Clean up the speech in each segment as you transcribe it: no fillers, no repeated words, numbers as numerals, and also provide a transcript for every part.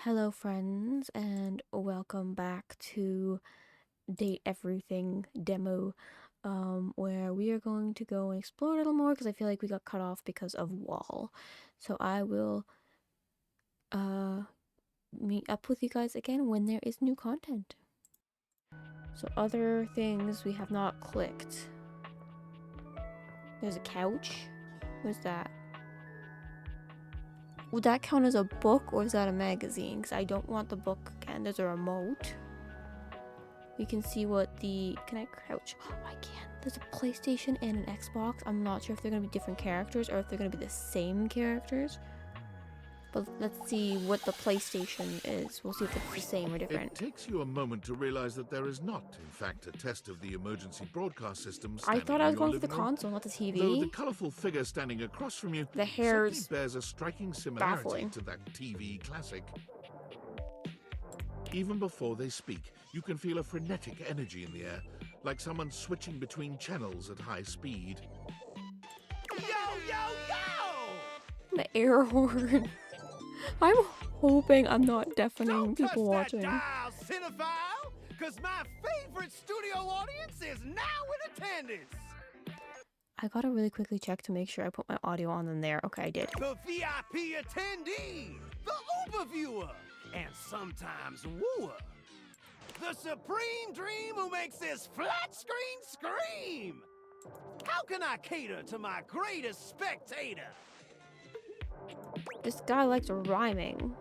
Hello, friends, and welcome back to Date Everything demo, where we are going to go and explore a little more because I feel like we got cut off because of Wall. So I will meet up with you guys again when there is new content. So other things we have not clicked. There's a couch. What's that? Would that count as a book or is that a magazine? Because I don't want the book again. There's a remote. You can see what the... Can I crouch? Oh, I can. There's a PlayStation and an Xbox. I'm not sure if they're going to be different characters or if they're going to be the same characters. But let's see what the PlayStation is. We'll see if it's the same or different. It takes you a moment to realize that there is not, in fact, a test of the emergency broadcast system. I thought I was going for the console, not the TV. Though the colourful figure standing across from you The hair's certainly bears a striking similarity baffling to that TV classic. Even before they speak, you can feel a frenetic energy in the air, like someone switching between channels at high speed. Yo, yo, yo! The air horn. I'm hoping I'm not deafening Don't touch people watching. that dial, cinephile, because my favorite studio audience is now in attendance. I gotta really quickly check to make sure I put my audio on in there. Okay, I did. The VIP attendee, the Uber viewer, and sometimes wooer. The supreme dream who makes this flat screen scream. How can I cater to my greatest spectator? This guy likes rhyming.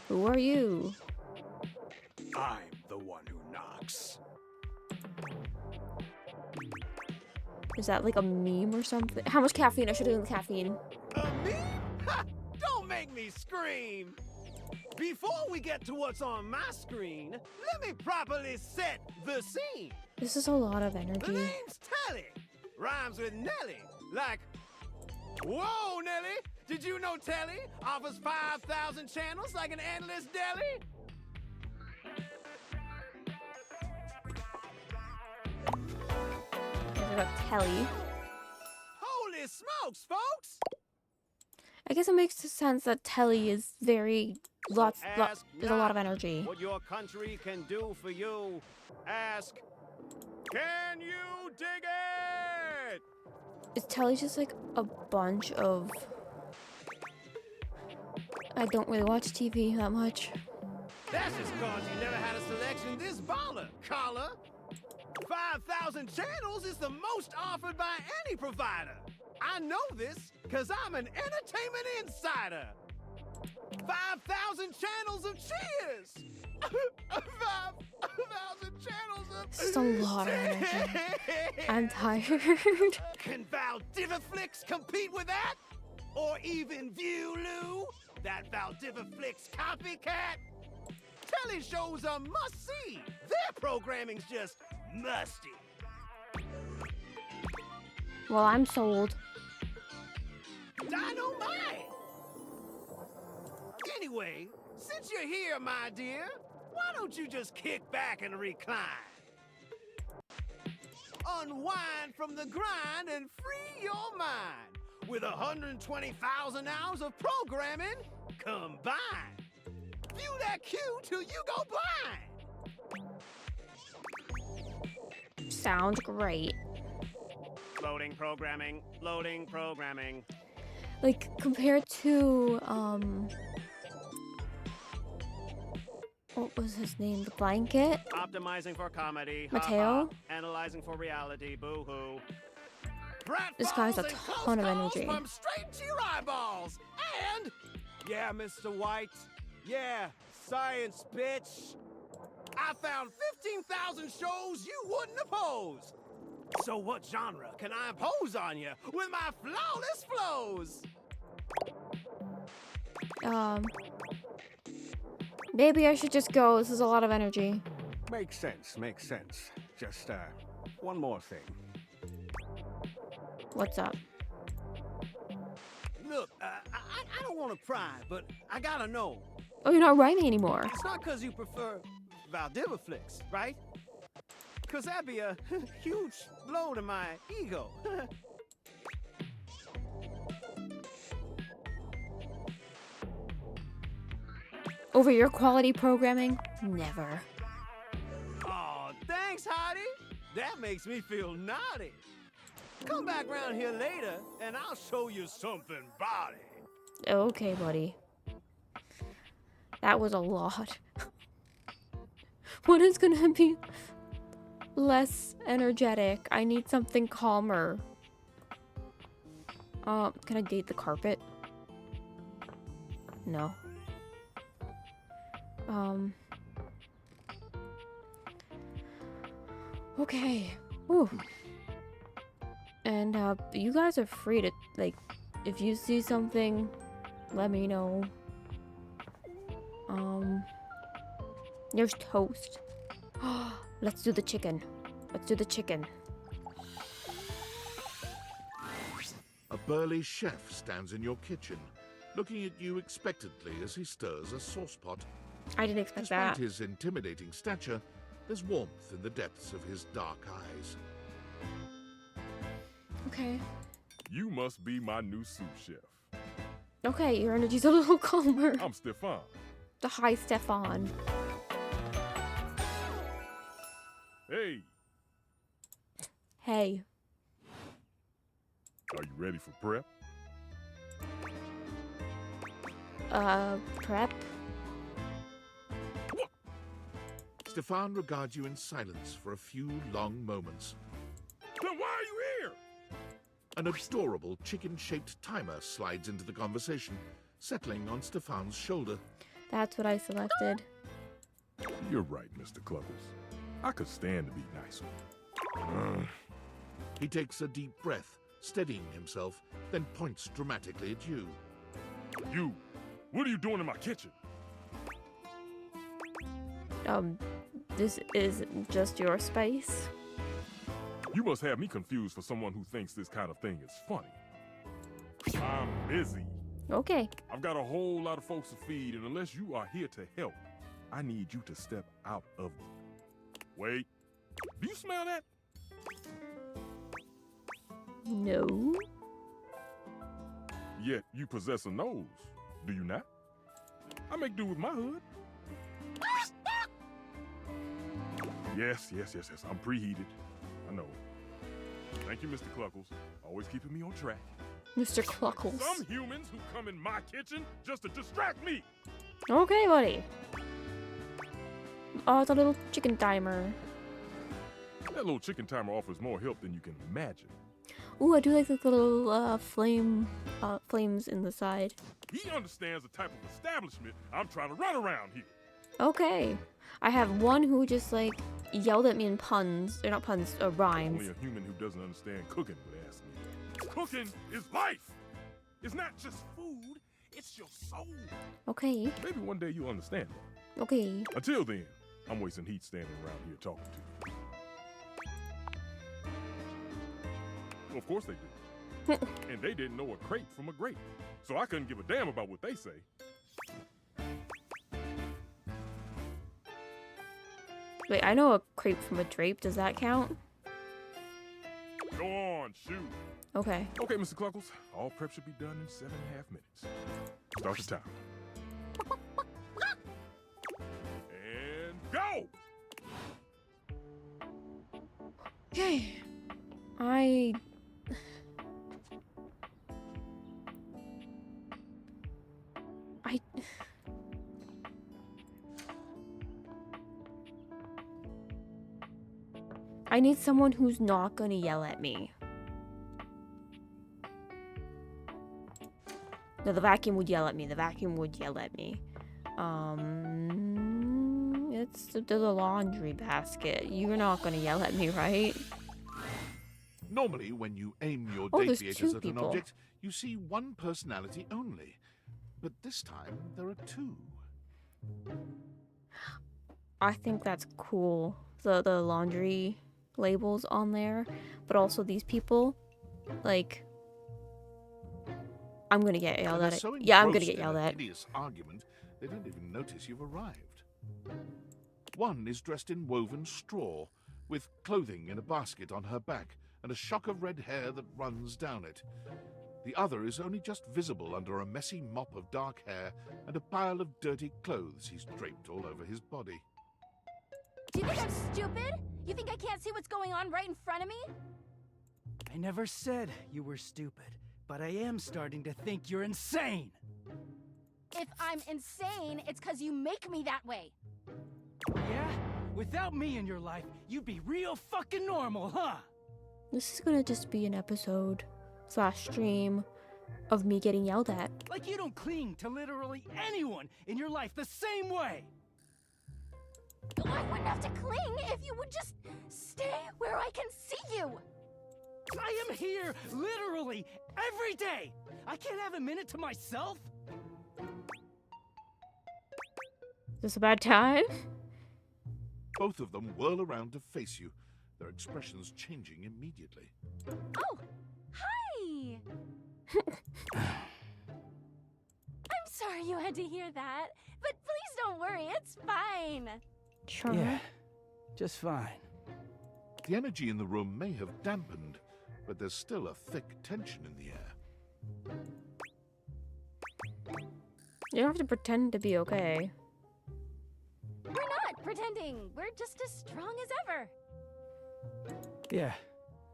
Who are you? I'm the one who knocks. Is that like a meme or something? How much caffeine? I should have done caffeine. A meme? Ha! Don't make me scream! Before we get to what's on my screen, let me properly set the scene. This is a lot of The energy. name's Telly. Rhymes with Nelly. Like, whoa, Nelly! Did you know Telly offers 5,000 channels like an endless deli? There's about Telly. Holy smokes, folks! I guess it makes sense that Telly is very there's a lot of not energy. What your country can do for you. Ask, can you dig it? Is Telly just like a bunch of... I don't really watch TV that much. That's just cause you never had a selection this baller, caller. 5,000 channels is the most offered by any provider. I know this cause I'm an entertainment insider. 5,000 channels of cheers. 5,000 channels of... This is a lot of energy. I'm tired. Can Valdiviflix compete with that? Or even Viewloo? That Valdiviflix copycat? Telly shows are must-see. Their programming's just musty. Well, I'm sold. Dynamite! Anyway, since you're here, my dear, why don't you just kick back and recline? Unwind from the grind and free your mind with 120,000 hours of programming combined. View that cue till you go blind. Sounds great. Loading programming, loading programming. Like, compared to, what was his name? The Blanket? Optimizing for comedy. Mateo? Analyzing for reality. Boo-hoo. This guy's a Pratfalls and ton of close energy. calls from straight to your eyeballs. And yeah, Mr. White. Yeah, science, bitch. I found 15,000 shows you wouldn't oppose. So what genre can I impose on you with my flawless flows? Maybe I should just go. This is a lot of energy. Makes sense, makes sense. Just, one more thing. What's up? Look, I don't want to pry, but I gotta know. Oh, you're not rhyming anymore. It's not because you prefer Valdiviflix, right? Because that'd be a huge blow to my ego. Over your quality programming? Never. Oh, thanks, Hottie. That makes me feel naughty. Come back round here later, and I'll show you something body. Okay, buddy. That was a lot. What is gonna be less energetic? I need something calmer. Can I date the carpet? No. Okay. Ooh. And, you guys are free to, like, if you see something, let me know. There's toast. Let's do the chicken. Let's do the chicken. A burly chef stands in your kitchen, looking at you expectantly as he stirs a sauce pot. I didn't expect Despite that. his intimidating stature, there's warmth in the depths of his dark eyes. Okay. You must be my new sous chef. Okay, your energy's a little calmer. I'm Stefan. The high Stefan. Hey, Hey. are you ready for prep? Prep? Stefan regards you in silence for a few long moments. Then why are you here? An adorable chicken-shaped timer slides into the conversation, settling on Stefan's shoulder. That's what I selected. You're right, Mr. Cluckles. I could stand to be nicer. He takes a deep breath, steadying himself, then points dramatically at you. You, what are you doing in my kitchen? This is just your space. You must have me confused for someone who thinks this kind of thing is funny. I'm busy. Okay. I've got a whole lot of folks to feed, and unless you are here to help, I need you to step out of the... Wait, do you smell that? No. Yet you possess a nose, do you not? I make do with my hood. Yes, I'm preheated. I know. Thank you, Mr. Cluckles. Always keeping me on track. Mr. Cluckles. Some humans who come in my kitchen just to distract me. Okay, buddy. Oh, it's a little chicken timer. That little chicken timer offers more help than you can imagine. Ooh, I do like the little flames in the side. He understands the type of establishment I'm trying to run around here. Okay. I have one who just like yelled at me in puns, or not puns, rhymes. Only a human who doesn't understand cooking would ask me that. Cooking is life. It's not just food, it's your soul. Okay. Maybe one day you'll understand that. Okay. Until then, I'm wasting heat standing around here talking to you. Well, of course they did. And they didn't know a crepe from a grape. So I couldn't give a damn about what they say. Wait, I know a crepe from a drape. Does that count? Go on, shoot. Okay. Okay, Mr. Cluckles, all prep should be done in 7.5 minutes. Start the time. And go! Okay. I need someone who's not gonna yell at me. No, the vacuum would yell at me. The vacuum would yell at me. There's a laundry basket. You're not gonna yell at me, right? Normally, when you aim your Oh, there's deviators two at an people. object, you see one personality only. But this time, there are two. I think that's cool. The laundry labels on there, but also these people, like, I'm gonna get yelled And at. they're so Yeah, I'm gonna engrossed get in yelled an at. hideous argument, they don't even notice you've arrived. One is dressed in woven straw, with clothing in a basket on her back and a shock of red hair that runs down it. The other is only just visible under a messy mop of dark hair and a pile of dirty clothes he's draped all over his body. Do you think I'm stupid? You think I can't see what's going on right in front of me? I never said you were stupid, but I am starting to think you're insane. If I'm insane, it's because you make me that way. Yeah? Without me in your life, you'd be real fucking normal, huh? This is gonna just be an episode / stream of me getting yelled at. Like you don't cling to literally anyone in your life the same way. I wouldn't have to cling if you would just stay where I can see you. I am here literally every day. I can't have a minute to myself. Is this a bad time? Both of them whirl around to face you, their expressions changing immediately. Oh, hi. I'm sorry you had to hear that, but please don't worry, it's fine. Sure. Yeah, just fine. The energy in the room may have dampened, but there's still a thick tension in the air. You don't have to pretend to be okay. We're not pretending. We're just as strong as ever. Yeah,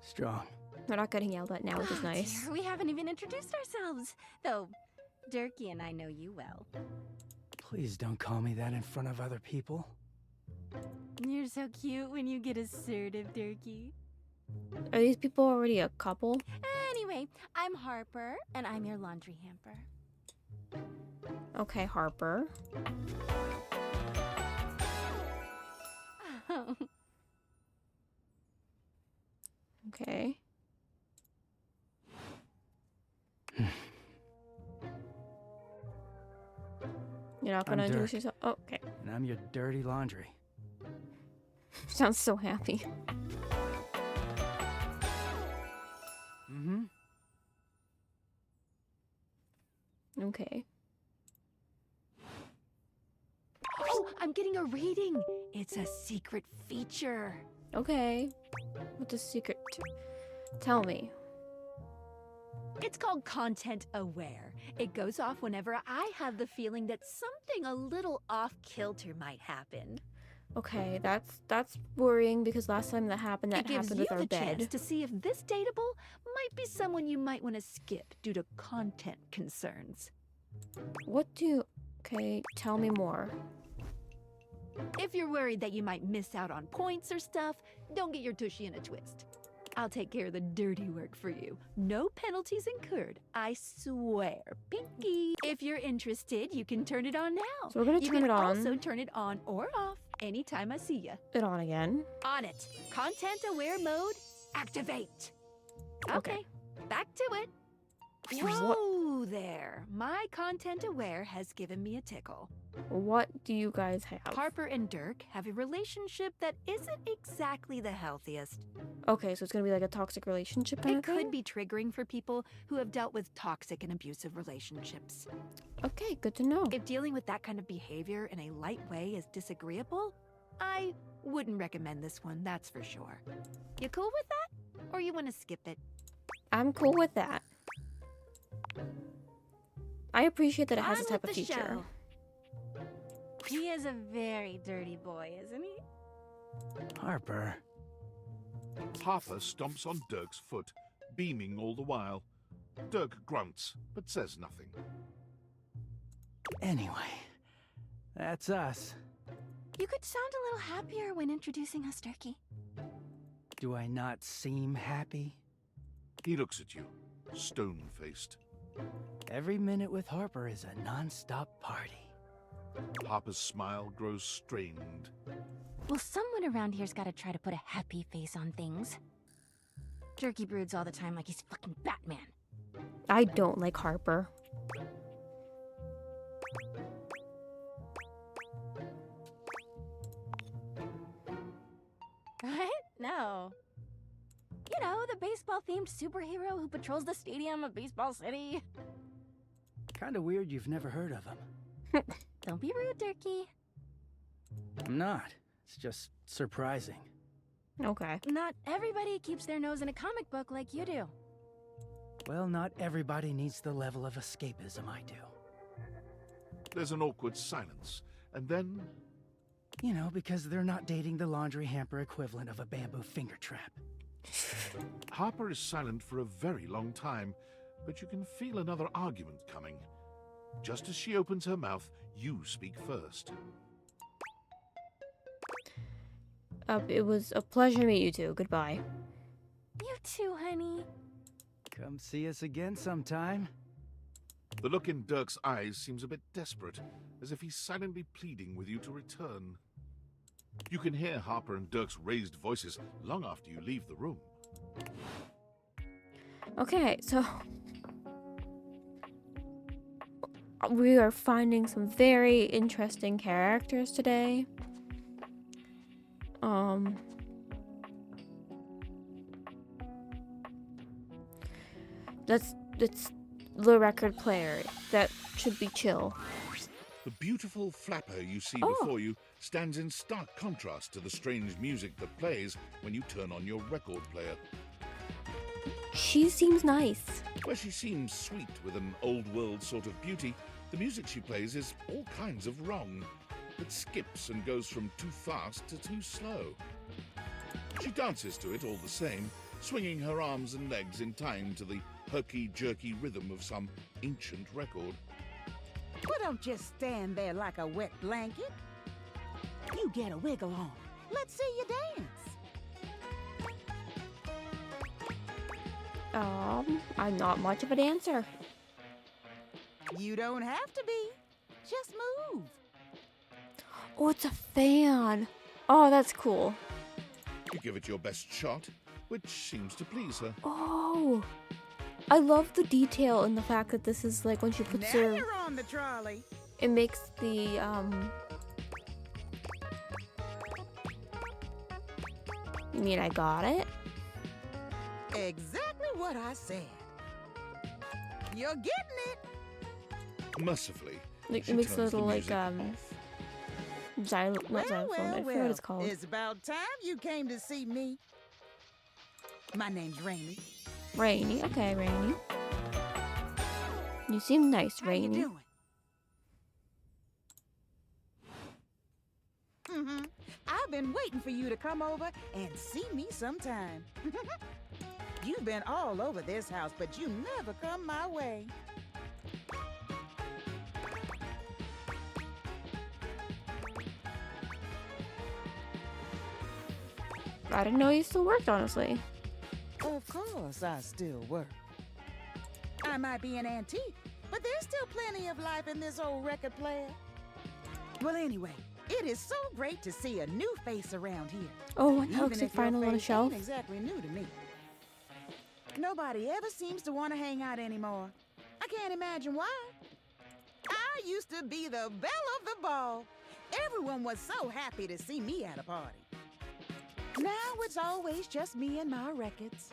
strong. We're not getting yelled at now, which is Oh, nice. dear, we haven't even introduced ourselves, though Durkee and I know you well. Please don't call me that in front of other people. You're so cute when you get assertive, Durkee. Are these people already a couple? Anyway, I'm Harper, and I'm your laundry hamper. Okay, Harper. Okay. You're not gonna I'm introduce Dirk. yourself? Oh, okay. And I'm your dirty laundry. Sounds so happy. Mm-hmm. Okay. Oh, I'm getting a reading. It's a secret feature. Okay. What's the secret? Tell me. It's called Content Aware. It goes off whenever I have the feeling that something a little off kilter might happen. Okay, that's worrying because last time that happened, It that gives happened you with our the chance bed. to see if this dateable might be someone you might want to skip due to content concerns. What do you... Okay, tell me more. If you're worried that you might miss out on points or stuff, don't get your tushy in a twist. I'll take care of the dirty work for you. No penalties incurred, I swear. Pinky. If you're interested, you can turn it on now. So we're gonna you turn can it on. also turn it on or off anytime I see ya. It on again. On it. Content aware mode, activate. Okay, back to it. Whoa there. My content aware has given me a tickle. What do you guys have? Harper and Dirk have a relationship that isn't exactly the healthiest. Okay, so it's gonna be like a toxic relationship kind It of thing? could be triggering for people who have dealt with toxic and abusive relationships. Okay, good to know. If dealing with that kind of behavior in a light way is disagreeable, I wouldn't recommend this one, that's for sure. You cool with that? Or you want to skip it? I'm cool with that. I appreciate that it has On this type with of the feature. show. He is a very dirty boy, isn't he? Harper. Harper stomps on Dirk's foot, beaming all the while. Dirk grunts, but says nothing. Anyway, that's us. You could sound a little happier when introducing us, Durkee. Do I not seem happy? He looks at you, stone-faced. Every minute with Harper is a non-stop party. Harper's smile grows strained. Well, someone around here's gotta try to put a happy face on things. Durkee broods all the time like he's fucking Batman. I don't like Harper. What? No. You know, the baseball-themed superhero who patrols the stadium of Baseball City. Kinda weird you've never heard of him. Don't be rude, Durkee. I'm not. It's just surprising. Okay. Not everybody keeps their nose in a comic book like you do. Well, not everybody needs the level of escapism I do. There's an awkward silence, and then You know, because they're not dating the laundry hamper equivalent of a bamboo finger trap. Harper is silent for a very long time, but you can feel another argument coming. Just as she opens her mouth, you speak first. It was a pleasure to meet you two. Goodbye. You too, honey. Come see us again sometime. The look in Dirk's eyes seems a bit desperate, as if he's silently pleading with you to return. You can hear Harper and Dirk's raised voices long after you leave the room. Okay, so we are finding some very interesting characters today. That's the record player. That should be chill. The beautiful flapper you see Oh. before you stands in stark contrast to the strange music that plays when you turn on your record player. She seems nice. Where she seems sweet with an old-world sort of beauty, the music she plays is all kinds of wrong. It skips and goes from too fast to too slow. She dances to it all the same, swinging her arms and legs in time to the herky-jerky rhythm of some ancient record. Well, don't just stand there like a wet blanket. You get a wiggle on. Let's see you dance. I'm not much of a dancer. You don't have to be. Just move. Oh, it's a fan. Oh, that's cool. You give it your best shot, which seems to please her. Oh, I love the detail in the fact that this is like when she puts Now her. you're on the trolley. It makes the You mean I got it? Exactly what I said. You're getting it. Mercifully, Like, she it makes a turns the little like music off. not xylophone. I forget what it's called. It's about time you came to see me. My name's Rainy. Rainy. Okay, Rainy. You seem nice, How you Rainy. doing? I've been waiting for you to come over and see me sometime. You've been all over this house, but you never come my way. I didn't know you still worked, honestly. Of course I still work. I might be an antique, but there's still plenty of life in this old record player. Well, anyway, it is so great to see a new face around here. Oh, and that Even looks like if your final on a face shelf. ain't exactly new to me. Nobody ever seems to want to hang out anymore. I can't imagine why. I used to be the belle of the ball. Everyone was so happy to see me at a party. Now it's always just me and my records.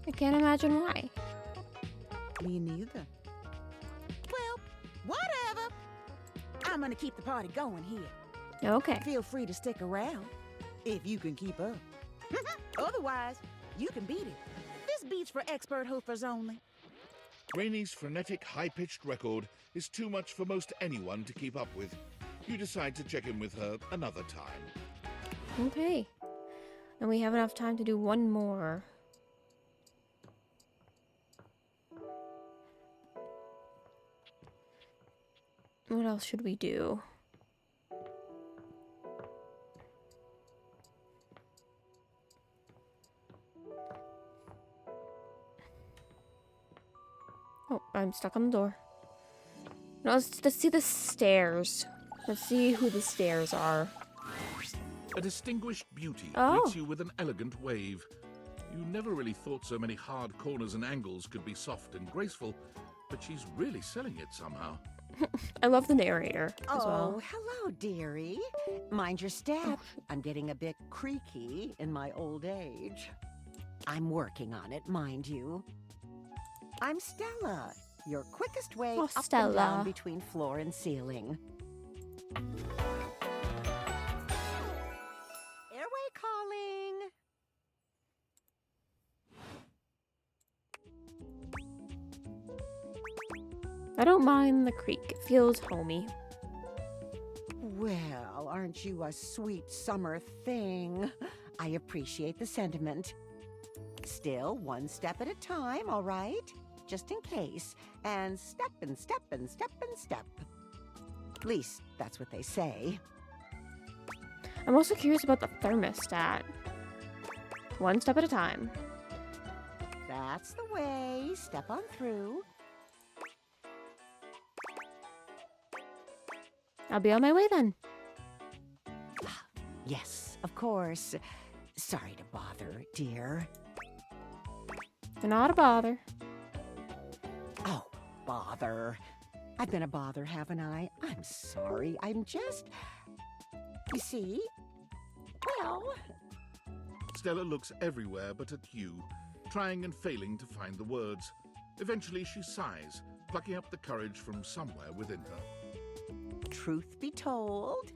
I can't imagine why. Me neither. Well, whatever. I'm gonna keep the party going here. Okay. Feel free to stick around, if you can keep up. Otherwise, you can beat it. This beat's for expert hoofers only. Rainy's frenetic, high-pitched record is too much for most anyone to keep up with. You decide to check in with her another time. Okay. And we have enough time to do one more. What else should we do? Oh, I'm stuck on the door. No, let's see the stairs. Let's see who the stairs are. A distinguished beauty Oh. greets you with an elegant wave. You never really thought so many hard corners and angles could be soft and graceful, but she's really selling it somehow. I love the narrator as Oh, well. hello, dearie. Mind your step. I'm getting a bit creaky in my old age. I'm working on it, mind you. I'm Stella, your quickest way Oh, up and Stella. down between floor and ceiling. Airway I don't mind the creek. It feels homey. Well, aren't you a sweet summer thing? I appreciate the sentiment. Still, one step at a time, all right? Just in case. And step and step and step and step. At least, that's what they say. I'm also curious about the thermostat. One step at a time. That's the way. Step on through. I'll be on my way then. Yes, of course. Sorry to bother, dear. Not a bother. Oh, bother. I've been a bother, haven't I? I'm sorry. I'm just... You see? Well... Stella looks everywhere but at you, trying and failing to find the words. Eventually she sighs, plucking up the courage from somewhere within her. Truth be told,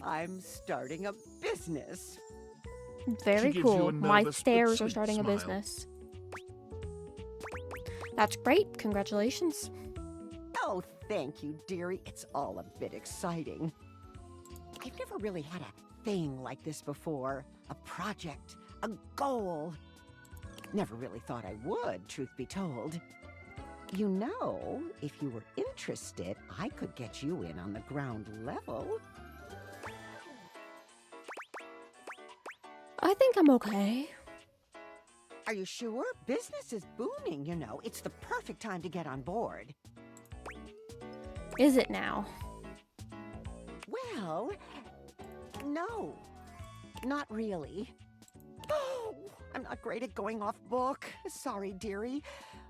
I'm starting a business. Very gives you cool. a My nervous but stairs are sweet starting a smile. business. That's great. Congratulations. Oh, thank you, dearie. It's all a bit exciting. I've never really had a thing like this before. A project, a goal. Never really thought I would, truth be told. You know, if you were interested, I could get you in on the ground level. I think I'm okay. Are you sure? Business is booming, you know. It's the perfect time to get on board. Is it now? Well, no. Not really. Oh, I'm not great at going off book. Sorry, dearie.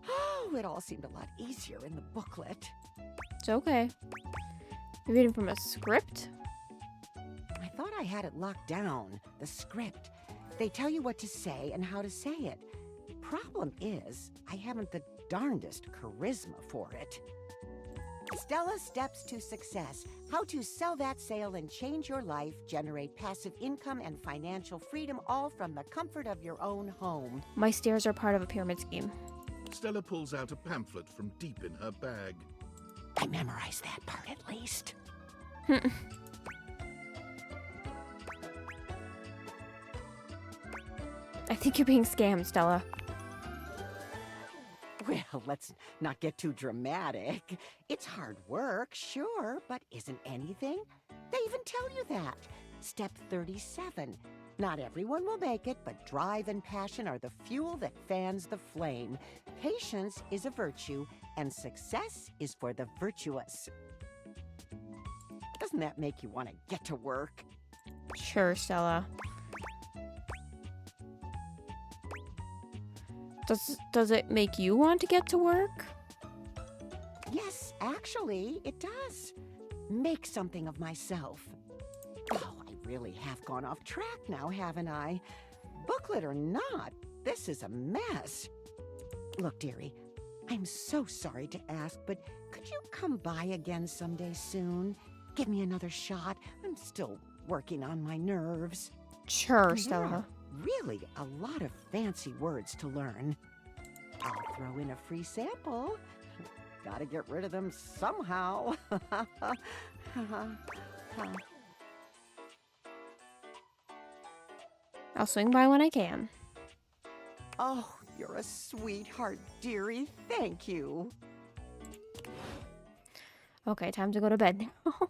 Oh, it all seemed a lot easier in the booklet. It's okay. You're reading from a script? I thought I had it locked down. The script. They tell you what to say and how to say it. Problem is, I haven't the darndest charisma for it. Stella Steps to Success. How to sell that sale and change your life, generate passive income and financial freedom, all from the comfort of your own home. My stairs are part of a pyramid scheme. Stella pulls out a pamphlet from deep in her bag. I memorized that part at least. I think you're being scammed, Stella. Well, let's not get too dramatic. It's hard work, sure, but isn't anything? They even tell you that. Step 37. Not everyone will make it, but drive and passion are the fuel that fans the flame. Patience is a virtue, and success is for the virtuous. Doesn't that make you want to get to work? Sure, Stella. Does it make you want to get to work? Yes, actually, it does. Make something of myself. Oh, I really have gone off track now, haven't I? Booklet or not, this is a mess. Look, dearie, I'm so sorry to ask, but could you come by again someday soon? Give me another shot. I'm still working on my nerves. Sure, There Stella. are really a lot of fancy words to learn. I'll throw in a free sample. Gotta get rid of them somehow. I'll swing by when I can. Oh, you're a sweetheart, dearie. Thank you. Okay, time to go to bed now.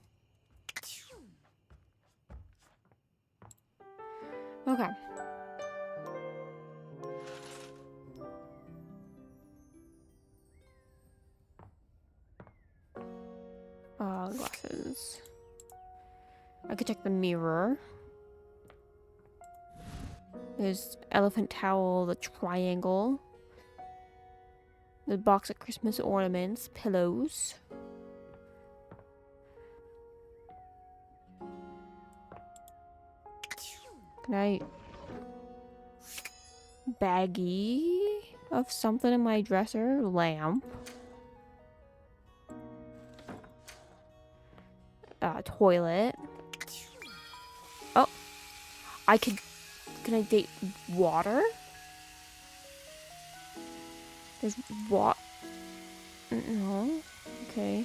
Okay. Glasses. I could check the mirror. There's elephant towel, the triangle, the box of Christmas ornaments, pillows. Can I... baggie of something in my dresser? Lamp. Toilet. Oh. Can I date water? There's No. Okay.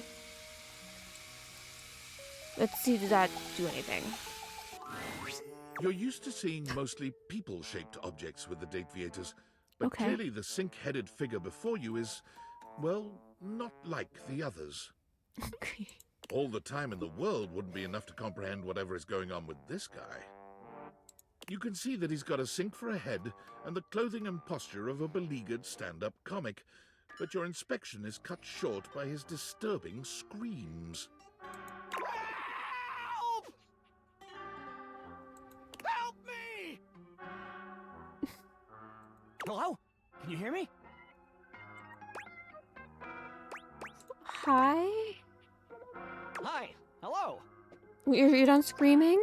Let's see, does that do anything? You're used to seeing mostly people-shaped objects with the Dateviators, but Okay. clearly the sink-headed figure before you is, well, not like the others. Okay. All the time in the world wouldn't be enough to comprehend whatever is going on with this guy. You can see that he's got a sink for a head and the clothing and posture of a beleaguered stand-up comic, but your inspection is cut short by his disturbing screams. Help! Help me! Hello? Can you hear me? Hi? Hi. Hello. You're done screaming?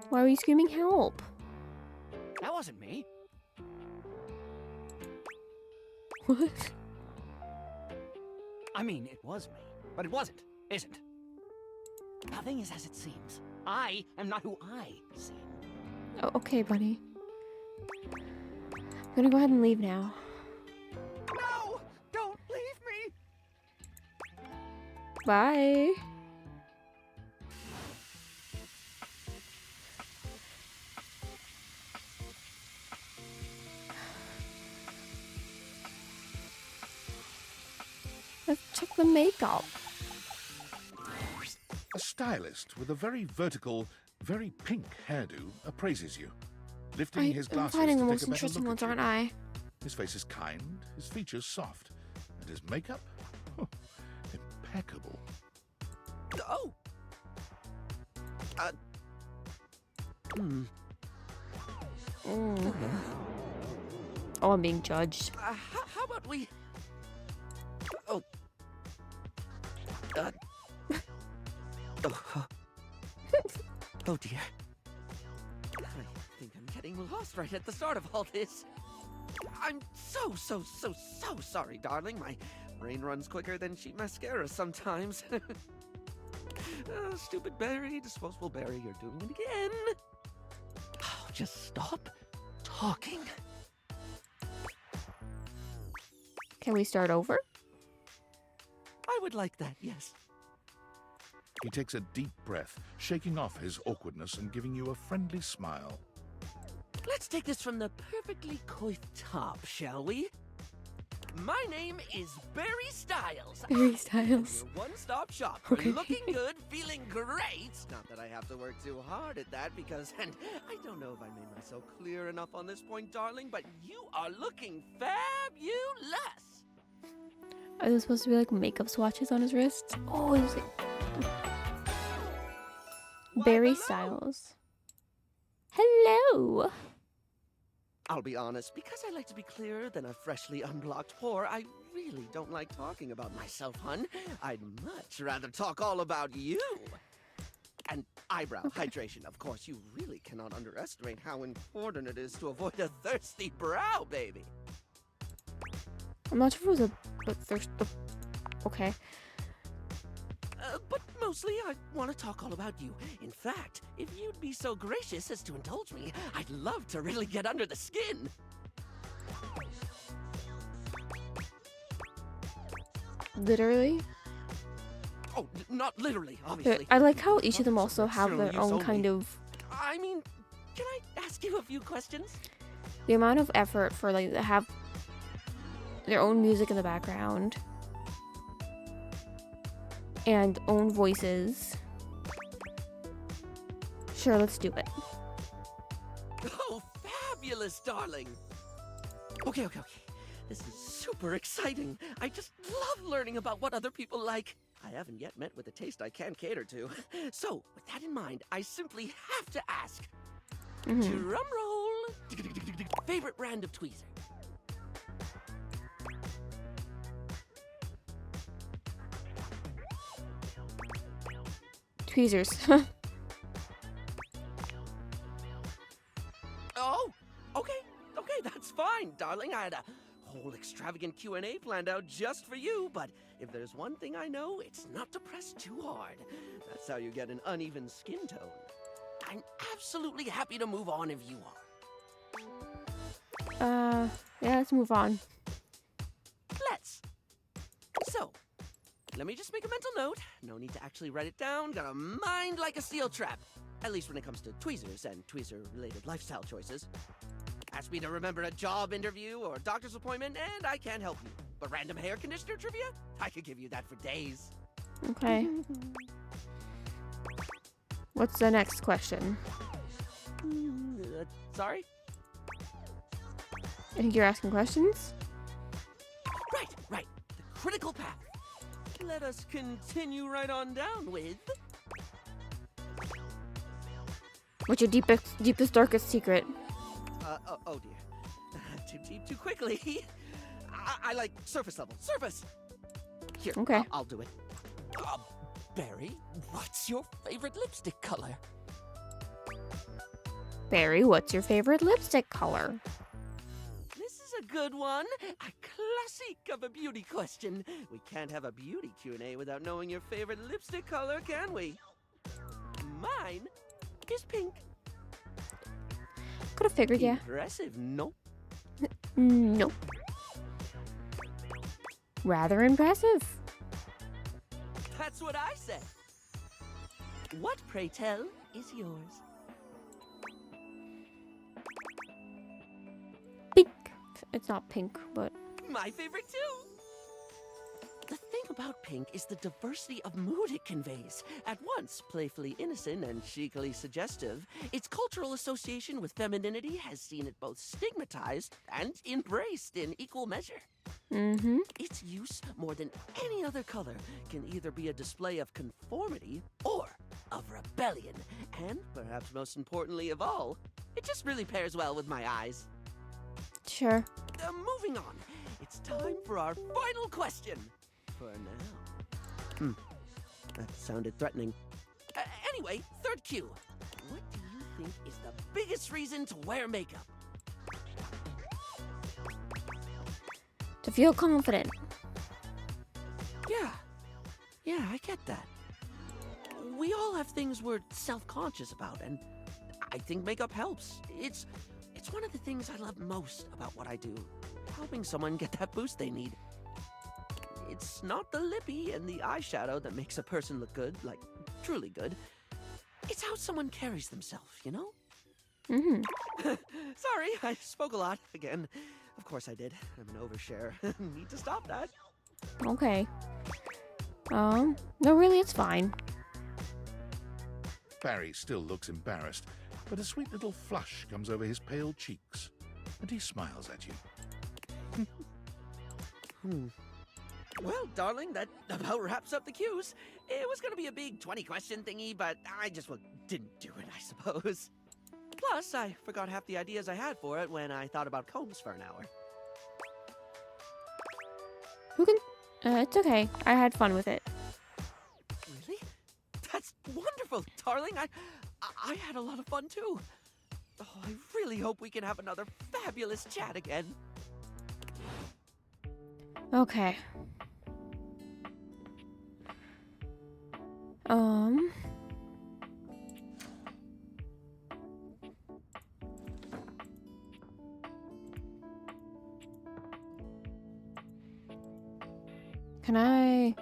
Why were you screaming help? That wasn't me. What? I mean, it was me, but it wasn't, isn't. Nothing is as it seems. I am not who I seem. Oh, okay, buddy. I'm gonna go ahead and leave now. No! Don't leave me! Bye. Let's check the makeup. A stylist with a very vertical, very pink hairdo appraises you, lifting his I'm glasses finding to the take most a better interesting look ones, at you. aren't I? His face is kind, his features soft, and his makeup, impeccable. Oh! Mm. Oh, I'm being judged. How about we... Oh. Oh dear. I think I'm getting lost right at the start of all this. I'm so sorry, darling. My brain runs quicker than cheap mascara sometimes. Stupid Barry, disposable Barry, you're doing it again. Oh, just stop talking. Can we start over? I would like that, yes. He takes a deep breath, shaking off his awkwardness and giving you a friendly smile. Let's take this from the perfectly coiffed top, shall we? My name is Barry Styles. Barry Styles. Your one-stop shop for Okay. looking good, feeling great. Not that I have to work too hard at that because, and I don't know if I made myself clear enough on this point, darling, but you are looking fabulous. Are there supposed to be like makeup swatches on his wrists? Oh, it was like Why, Barry hello. Styles. Hello. I'll be honest, because I like to be clearer than a freshly unblocked pore, I really don't like talking about myself, hun. I'd much rather talk all about you. And eyebrow hydration, of course. You really cannot underestimate how important it is to avoid a thirsty brow, baby. I'm not sure if it was a thirst. Okay. But mostly, I want to talk all about you. In fact, if you'd be so gracious as to indulge me, I'd love to really get under the skin. Literally. Oh, not literally, obviously. I like how each of them also have External their use own kind only. of I mean, can I ask you a few questions? the amount of effort for like to have their own music in the background and own voices. Sure, let's do it. Oh, fabulous, darling. Okay. This is super exciting. I just love learning about what other people like. I haven't yet met with a taste I can cater to. So, with that in mind, I simply have to ask. Drum roll. Favorite brand of tweezer? Tweezers. Oh, okay, that's fine, darling. I had a whole extravagant Q&A planned out just for you, but if there's one thing I know, it's not to press too hard. That's how you get an uneven skin tone. I'm absolutely happy to move on if you are. Yeah, let's move on. Let's. let me just make a mental note. No need to actually write it down. Got a mind like a steel trap. At least when it comes to tweezers and tweezer-related lifestyle choices. Ask me to remember a job interview or doctor's appointment, and I can't help you. But random hair conditioner trivia? I could give you that for days. Okay. What's the next question? Sorry? I think you're asking questions? Right. The critical path. Let us continue right on down with... What's your deepest, darkest secret? Oh dear. Too deep, too quickly. I like surface level. Surface! Here, Okay. I'll do it. Barry, what's your favorite lipstick color? Barry, what's your favorite lipstick color? This is a good one. A classic of a beauty question. We can't have a beauty Q&A without knowing your favorite lipstick color, can we? Mine is pink. Could have figured, yeah. Impressive, no? No. Rather impressive. That's what I said. What, pray tell, is yours? Pink. It's not pink, but... My favorite too. The thing about pink is the diversity of mood it conveys. At once playfully innocent and chicly suggestive, its cultural association with femininity has seen it both stigmatized and embraced in equal measure. Mm-hmm. Its use, more than any other color, can either be a display of conformity or of rebellion. And, perhaps most importantly of all, it just really pairs well with my eyes. Sure. Moving on. It's time for our final question. For now. That sounded threatening. Anyway, third cue. What do you think is the biggest reason to wear makeup? To feel confident. Yeah, I get that. We all have things we're self-conscious about, and I think makeup helps. It's one of the things I love most about what I do. Helping someone get that boost they need. It's not the lippy and the eyeshadow that makes a person look good, like, truly good. It's how someone carries themselves, you know? Mm-hmm. Sorry, I spoke a lot again. Of course I did. I'm an overshare. Need to stop that. Okay. No, really, it's fine. Barry still looks embarrassed, but a sweet little flush comes over his pale cheeks, and he smiles at you. Well, darling, that about wraps up the cues. It was going to be a big 20-question thingy, but I just didn't do it, I suppose. Plus, I forgot half the ideas I had for it when I thought about combs for an hour. Who can... it's okay. I had fun with it. Really? That's wonderful, darling. I had a lot of fun, too. Oh, I really hope we can have another fabulous chat again. Okay. Can I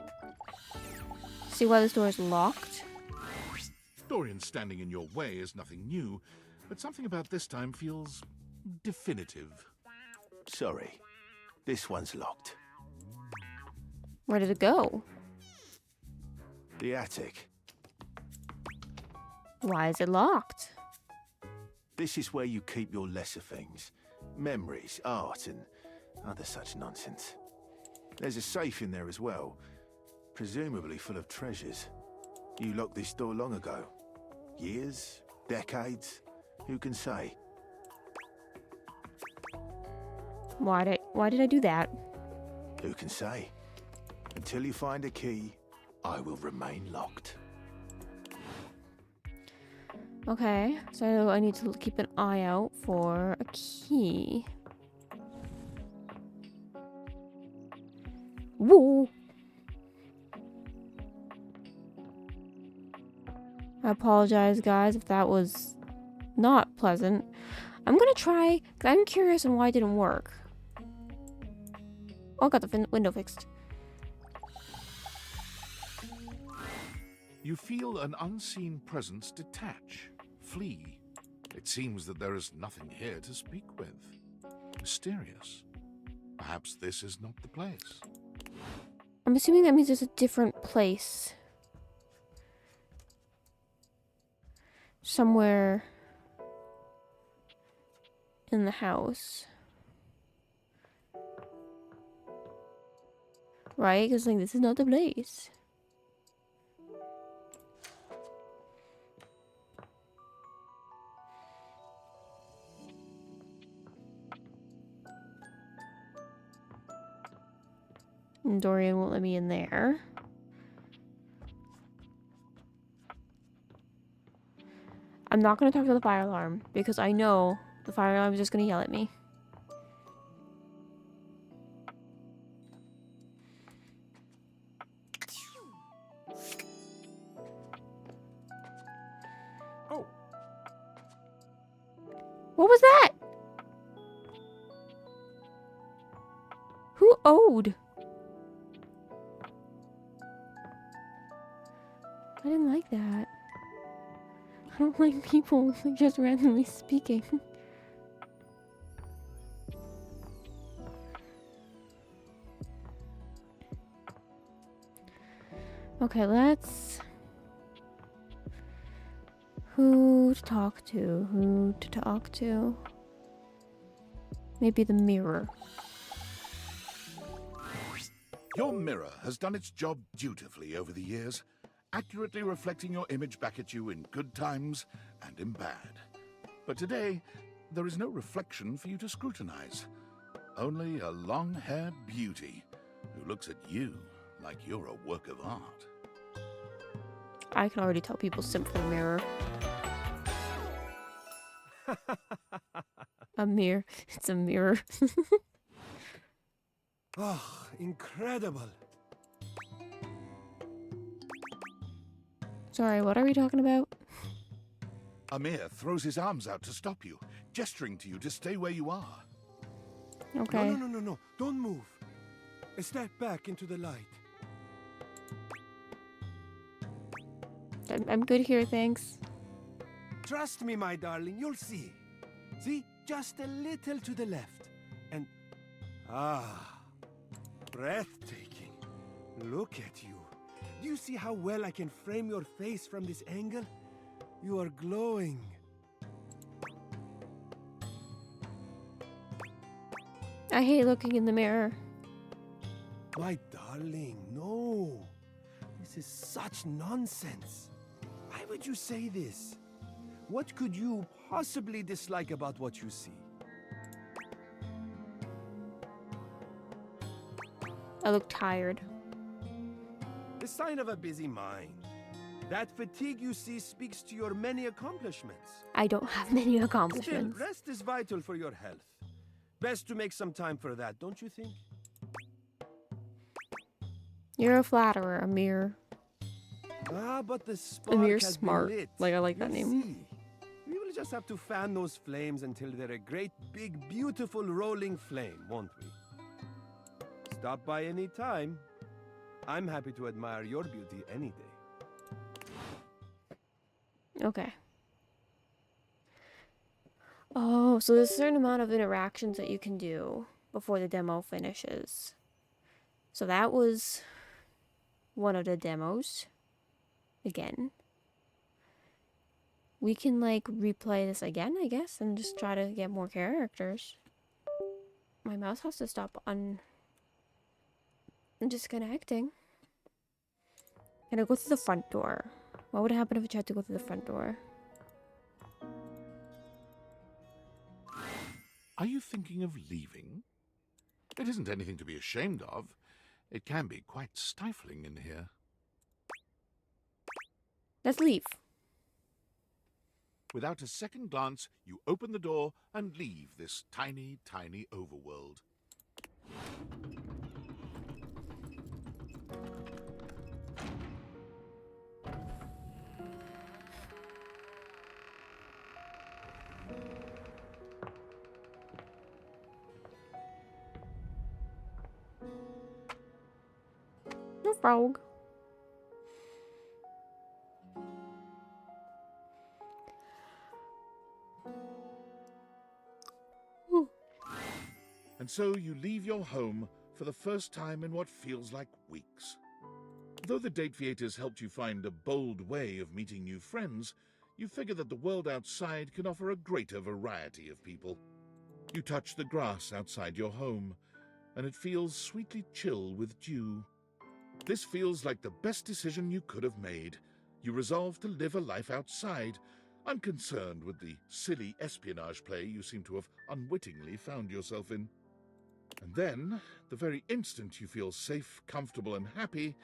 see why this door is locked? Dorian standing in your way is nothing new, but something about this time feels definitive. Sorry, this one's locked. Where did it go? The attic. Why is it locked? This is where you keep your lesser things. Memories, art, and other such nonsense. There's a safe in there as well, presumably full of treasures. You locked this door long ago. Years? Decades? Who can say? Why did I do that? Who can say? Until you find a key, I will remain locked. Okay, so I need to keep an eye out for a key. Woo! I apologize, guys, if that was not pleasant. I'm gonna try, because I'm curious on why it didn't work. Oh, I got the window fixed. You feel an unseen presence detach, flee. It seems that there is nothing here to speak with. Mysterious. Perhaps this is not the place. I'm assuming that means there's a different place. Somewhere in the house. Right? Because like this is not the place. And Dorian won't let me in there. I'm not going to talk to the fire alarm because I know the fire alarm is just going to yell at me. Oh. What was that? Who owed? I didn't like that. I don't like people like, just randomly speaking. Okay, let's... Who to talk to? Who to talk to? Maybe the mirror. Your mirror has done its job dutifully over the years, accurately reflecting your image back at you in good times and in bad. But today, there is no reflection for you to scrutinize. Only a long-haired beauty who looks at you like you're a work of art. I can already tell people simp for the mirror. A mirror. It's a mirror. Oh, incredible. Sorry, what are we talking about? Amir throws his arms out to stop you, gesturing to you to stay where you are. Okay. No. Don't move. Step back into the light. I'm good here, thanks. Trust me, my darling, you'll see. See? Just a little to the left. And... ah... breathtaking. Look at you. Do you see how well I can frame your face from this angle? You are glowing. I hate looking in the mirror. My darling, no. This is such nonsense. Why would you say this? What could you possibly dislike about what you see? I look tired. The sign of a busy mind. That fatigue you see speaks to your many accomplishments. I don't have many Still, accomplishments. rest is vital for your health. Best to make some time for that, don't you think? You're a flatterer, Amir. Ah, but the spark Amir's has smart. been lit. Like, I like that You'll name. see. We will just have to fan those flames until they're a great, big, beautiful rolling flame, won't we? Stop by any time. I'm happy to admire your beauty any day. Okay. Oh, so there's a certain amount of interactions that you can do before the demo finishes. So that was one of the demos. Again. We can, like, replay this again, I guess, and just try to get more characters. My mouse has to stop disconnecting. Can I go through the front door? What would happen if I tried to go through the front door? Are you thinking of leaving? It isn't anything to be ashamed of. It can be quite stifling in here. Let's leave. Without a second glance, you open the door and leave this tiny, tiny overworld. No frog. so you leave your home for the first time in what feels like weeks. Though the Dateviators helped you find a bold way of meeting new friends, you figure that the world outside can offer a greater variety of people. You touch the grass outside your home, and it feels sweetly chill with dew. This feels like the best decision you could have made. You resolve to live a life outside, unconcerned with the silly espionage play you seem to have unwittingly found yourself in. And then, the very instant you feel safe, comfortable, and happy,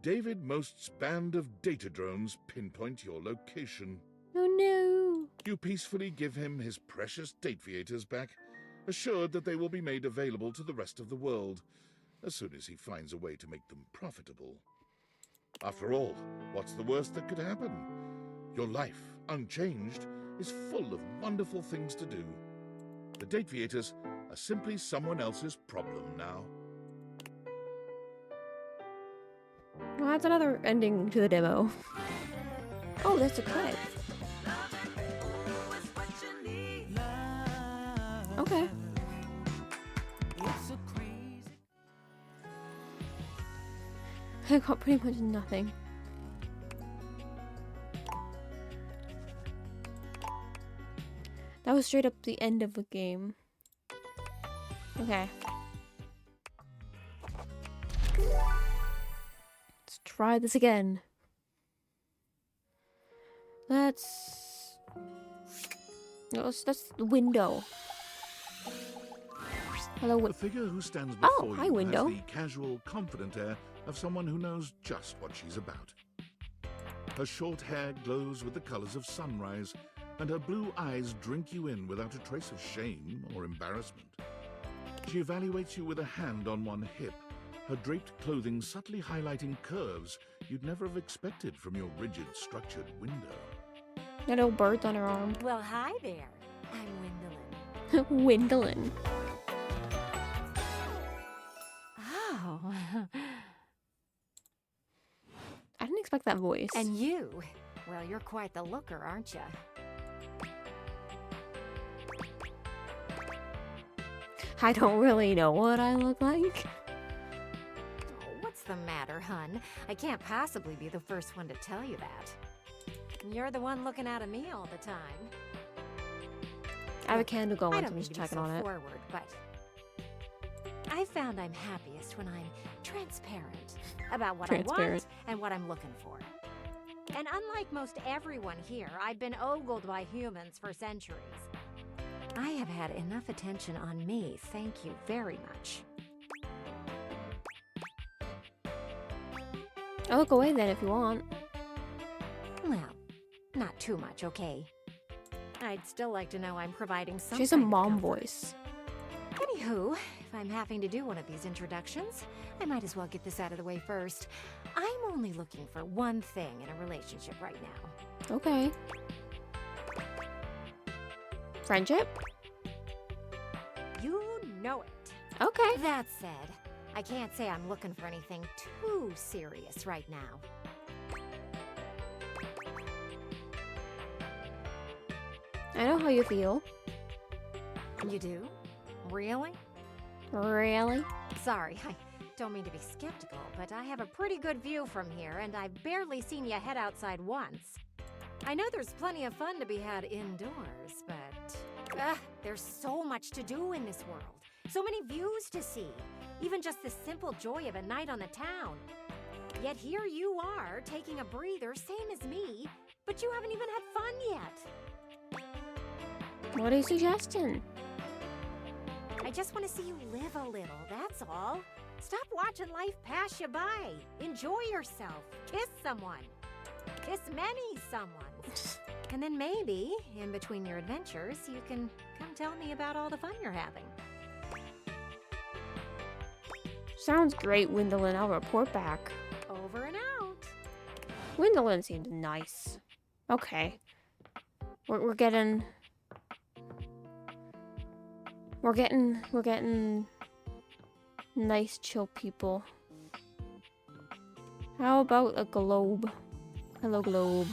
David Most's band of data drones pinpoint your location. Oh no! You peacefully give him his precious Dateviators back, assured that they will be made available to the rest of the world, as soon as he finds a way to make them profitable. After all, what's the worst that could happen? Your life, unchanged, is full of wonderful things to do. The Dateviators are simply someone else's problem now. Well, that's another ending to the demo. Oh, that's a credit. Okay. I got pretty much nothing. That was straight up the end of the game. Okay. Let's try this again. That's the window. Hello, The figure who stands before hi, you window. has the casual, confident air of someone who knows just what she's about. Her short hair glows with the colors of sunrise, and her blue eyes drink you in without a trace of shame or embarrassment. She evaluates you with a hand on one hip, her draped clothing subtly highlighting curves you'd never have expected from your rigid, structured window. That little bird's on her arm. Well, hi there. I'm Gwendolyn. Gwendolyn. Oh. I didn't expect that voice. And you? Well, you're quite the looker, aren't you? I don't really know what I look like. Oh, what's the matter, hun? I can't possibly be the first one to tell you that. You're the one looking out at me all the time. I have a candle going, I so don't I'm mean just to be checking so on it. forward, but I found I'm happiest when I'm transparent about what I want Transparent. and what I'm looking for. And unlike most everyone here, I've been ogled by humans for centuries. I have had enough attention on me, thank you very much. I'll look away then if you want. Well, not too much, okay? I'd still like to know I'm providing some She's a kind of mom comfort. voice. Anywho, if I'm having to do one of these introductions, I might as well get this out of the way first. I'm only looking for one thing in a relationship right now. Okay. Friendship? You know it. Okay. That said, I can't say I'm looking for anything too serious right now. I know how you feel. You do? Really? Really? Sorry, I don't mean to be skeptical, but I have a pretty good view from here, and I've barely seen you head outside once. I know there's plenty of fun to be had indoors, but there's so much to do in this world. So many views to see. Even just the simple joy of a night on the town. Yet here you are, taking a breather, same as me, but you haven't even had fun yet. What are you suggesting? I just want to see you live a little, that's all. Stop watching life pass you by. Enjoy yourself. Kiss someone. Kiss many someones. And then maybe, in between your adventures, you can come tell me about all the fun you're having. Sounds great, Gwendolyn. I'll report back. Over and out. Gwendolyn seems nice. Okay. We're getting nice, chill people. How about a globe? Hello, globe.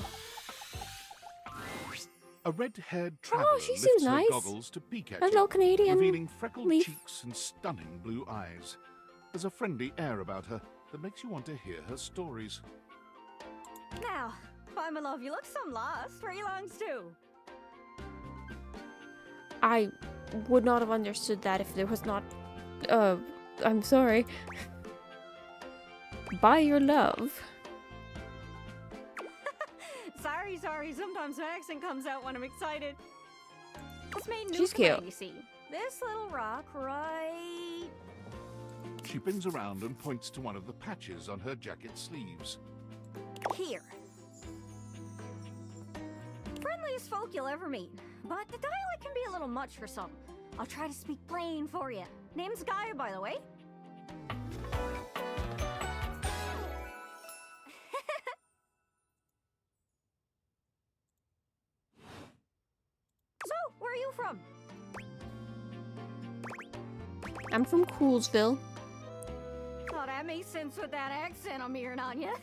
A red-haired traveler Oh, she lifts seems her nice. goggles to peek at Hello, you, Canadian revealing freckled leaf. cheeks and stunning blue eyes. There's a friendly air about her that makes you want to hear her stories. Now, why, my love, you look some lost. Where you longs to? I would not have understood that if there was not. I'm sorry. By your love. Sorry. Sometimes my accent comes out when I'm excited. It's made She's Newfoundland, cute. you see. This little rock right... She bends around and points to one of the patches on her jacket sleeves. here. Friendliest folk you'll ever meet, but the dialect can be a little much for some. I'll try to speak plain for you. Name's Gaia, by the way. So, where are you from? I'm from Coolsville. Oh, that makes sense with that accent I'm hearing on you.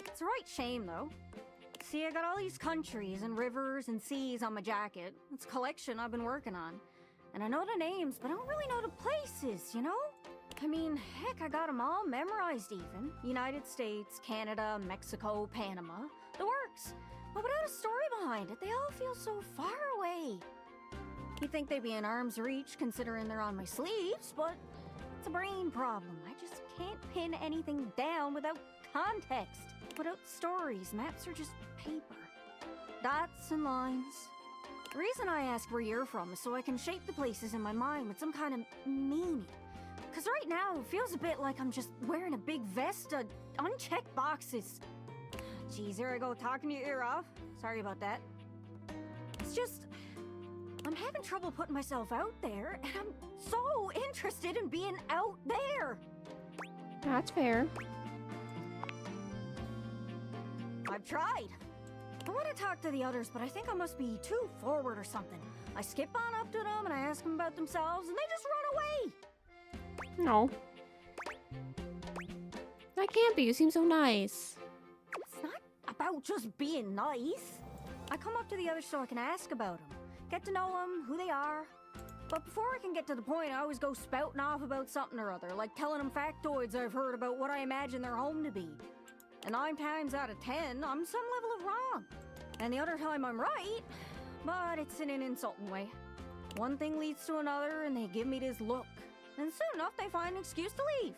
It's a right shame, though. See, I got all these countries and rivers and seas on my jacket. It's a collection I've been working on. And I know the names, but I don't really know the places, you know? I mean, heck, I got them all memorized even. United States, Canada, Mexico, Panama. The works. But without a story behind it, they all feel so far away. You'd think they'd be in arm's reach considering they're on my sleeves, but it's a brain problem. I just can't pin anything down without context. Without stories, maps are just paper. Dots and lines. The reason I ask where you're from is so I can shape the places in my mind with some kind of meaning. Because right now, it feels a bit like I'm just wearing a big vest of unchecked boxes. Geez, here I go talking your ear off. Sorry about that. It's just... I'm having trouble putting myself out there, and I'm so interested in being out there. That's fair. I've tried. I want to talk to the others, but I think I must be too forward or something. I skip on up to them and I ask them about themselves, and they just run away. No. That can't be. You seem so nice. It's not about just being nice. I come up to the others so I can ask about them, get to know them, who they are. But before I can get to the point, I always go spouting off about something or other, like telling them factoids I've heard about what I imagine their home to be. And 9 times out of 10, I'm some level of wrong. And the other time I'm right, but it's in an insulting way. One thing leads to another, and they give me this look. And soon enough, they find an excuse to leave.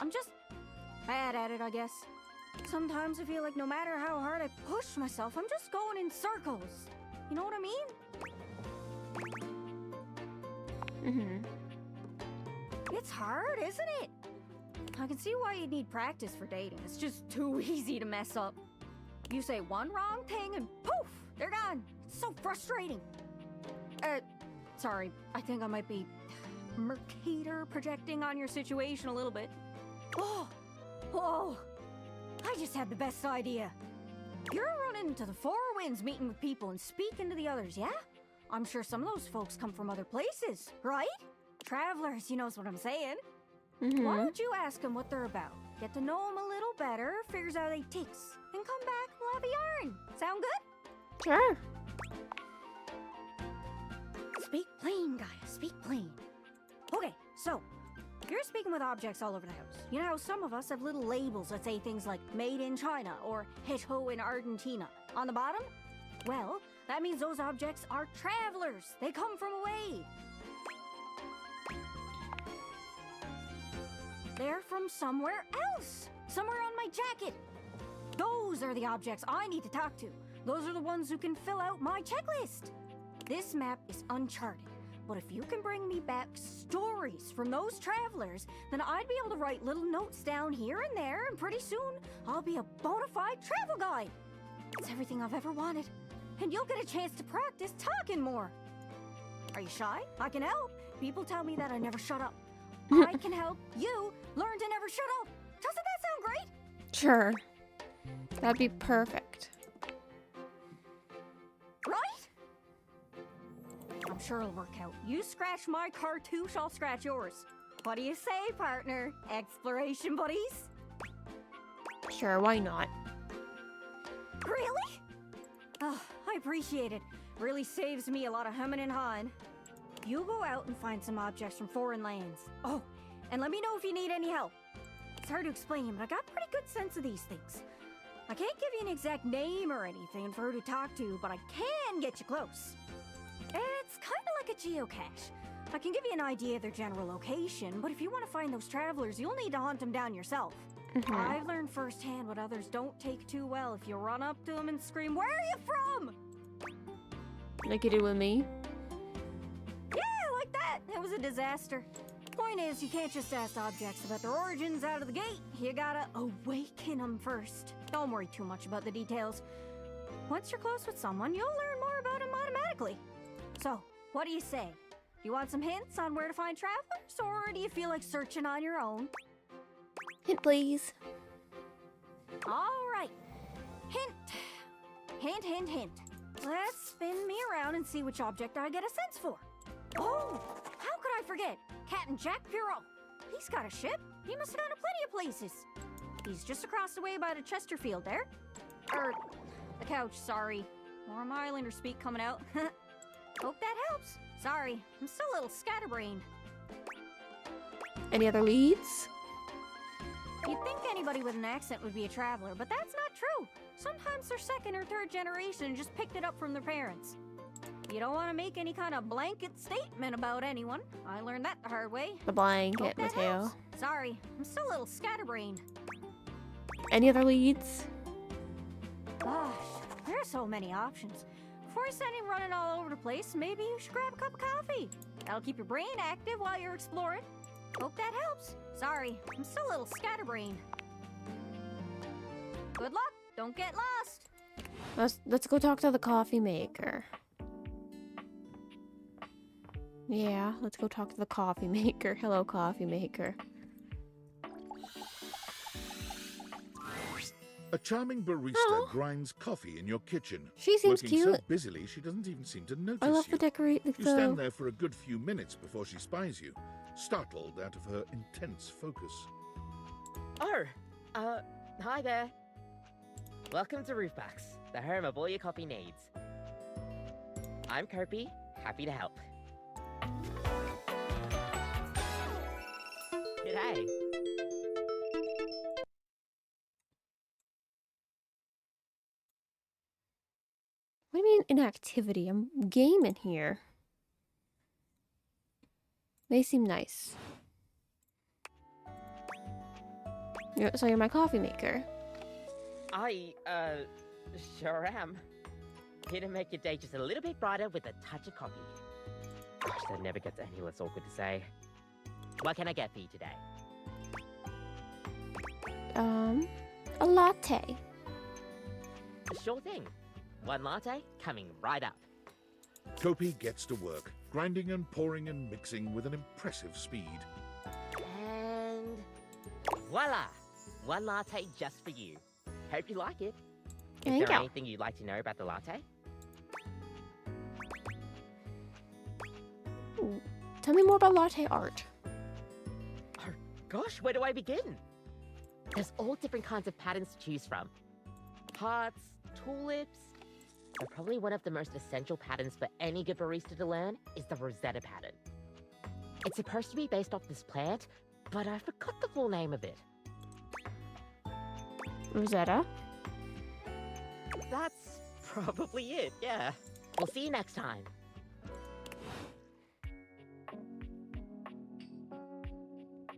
I'm just bad at it, I guess. Sometimes I feel like no matter how hard I push myself, I'm just going in circles. You know what I mean? It's hard, isn't it? I can see why you'd need practice for dating. It's just too easy to mess up. You say one wrong thing and poof, they're gone. It's so frustrating. Sorry, I think I might be Mercator projecting on your situation a little bit. Whoa, I just had the best idea. You're running into the Four Winds meeting with people and speaking to the others, yeah? I'm sure some of those folks come from other places, right? Travelers, you knows what I'm saying. Why don't you ask them what they're about? Get to know them a little better, figures out they ticks, and come back, we'll have a yarn. Sound good? Sure. Speak plain, Gaia, speak plain. Okay, so, you're speaking with objects all over the house. You know how some of us have little labels that say things like made in China or Heto in Argentina on the bottom? Well, that means those objects are travelers. They come from away. They're from somewhere else. Somewhere on my jacket. Those are the objects I need to talk to. Those are the ones who can fill out my checklist. This map is uncharted, but if you can bring me back stories from those travelers, then I'd be able to write little notes down here and there, and pretty soon I'll be a bona fide travel guide. It's everything I've ever wanted, and you'll get a chance to practice talking more. Are you shy? I can help. People tell me that I never shut up. I can help you learn to never shut up. Doesn't that sound great? Sure. That'd be perfect. Right? I'm sure it'll work out. You scratch my cartouche, I'll scratch yours. What do you say, partner? Exploration buddies? Sure, why not? Really? Oh, I appreciate it. Really saves me a lot of humming and hawing. You go out and find some objects from foreign lands. Oh, and let me know if you need any help. It's hard to explain, but I got a pretty good sense of these things. I can't give you an exact name or anything for who to talk to, but I can get you close. It's kind of like a geocache. I can give you an idea of their general location, but if you want to find those travelers, you'll need to hunt them down yourself. I've learned firsthand what others don't take too well if you run up to them and scream, "Where are you from?" Like you do with me. Yeah, like that. It was a disaster. Point is, you can't just ask objects about their origins out of the gate. You gotta awaken them first. Don't worry too much about the details. Once you're close with someone, you'll learn more about them automatically. So, what do you say? Do you want some hints on where to find travelers, or do you feel like searching on your own? Hint, please. All right. Hint. Hint, hint, hint. Let's spin me around and see which object I get a sense for. Oh, how could I forget? Captain Jack Pirro. He's got a ship. He must have gone to plenty of places. He's just across the way by the Chesterfield there. The couch, sorry. More of my Islander speak coming out. Hope that helps. Sorry, I'm still a little scatterbrained. Any other leads? You'd think anybody with an accent would be a traveler, but that's not true. Sometimes they're second or third generation and just picked it up from their parents. You don't want to make any kind of blanket statement about anyone. I learned that the hard way. The blanket, Hope that Mateo. helps. Sorry, I'm still a little scatterbrained. Any other leads? Gosh, there are so many options. Before you send him running all over the place, maybe you should grab a cup of coffee. That'll keep your brain active while you're exploring. Hope that helps. Sorry, I'm still a little scatterbrained. Good luck. Don't get lost. Let's go talk to the coffee maker. Yeah, let's go talk to the coffee maker. Hello, coffee maker. A charming barista Aw. grinds coffee in your kitchen. She seems working so cute. busily she doesn't even seem to notice I love you. the decorate. You stand there for a good few minutes before she spies you, startled out of her intense focus. Oh, hi there. Welcome to Roofbox, the home of all your coffee needs. I'm Kirby, happy to help. G'day. What do you mean inactivity? I'm gaming here. They seem nice. So you're my coffee maker. I, sure am. Here to make your day just a little bit brighter with a touch of coffee. Gosh, that never gets any less awkward to say. What can I get for you today? A latte. Sure thing. One latte coming right up. Kopi gets to work, grinding and pouring and mixing with an impressive speed. And voila! One latte just for you. Hope you like it. Is Thank there you. anything you'd like to know about the latte? Ooh, tell me more about latte art. Oh, gosh, where do I begin? There's all different kinds of patterns to choose from. Hearts, tulips. But probably one of the most essential patterns for any good barista to learn is the Rosetta pattern. It's supposed to be based off this plant, but I forgot the full name of it. Rosetta? That's probably it, yeah. We'll see you next time.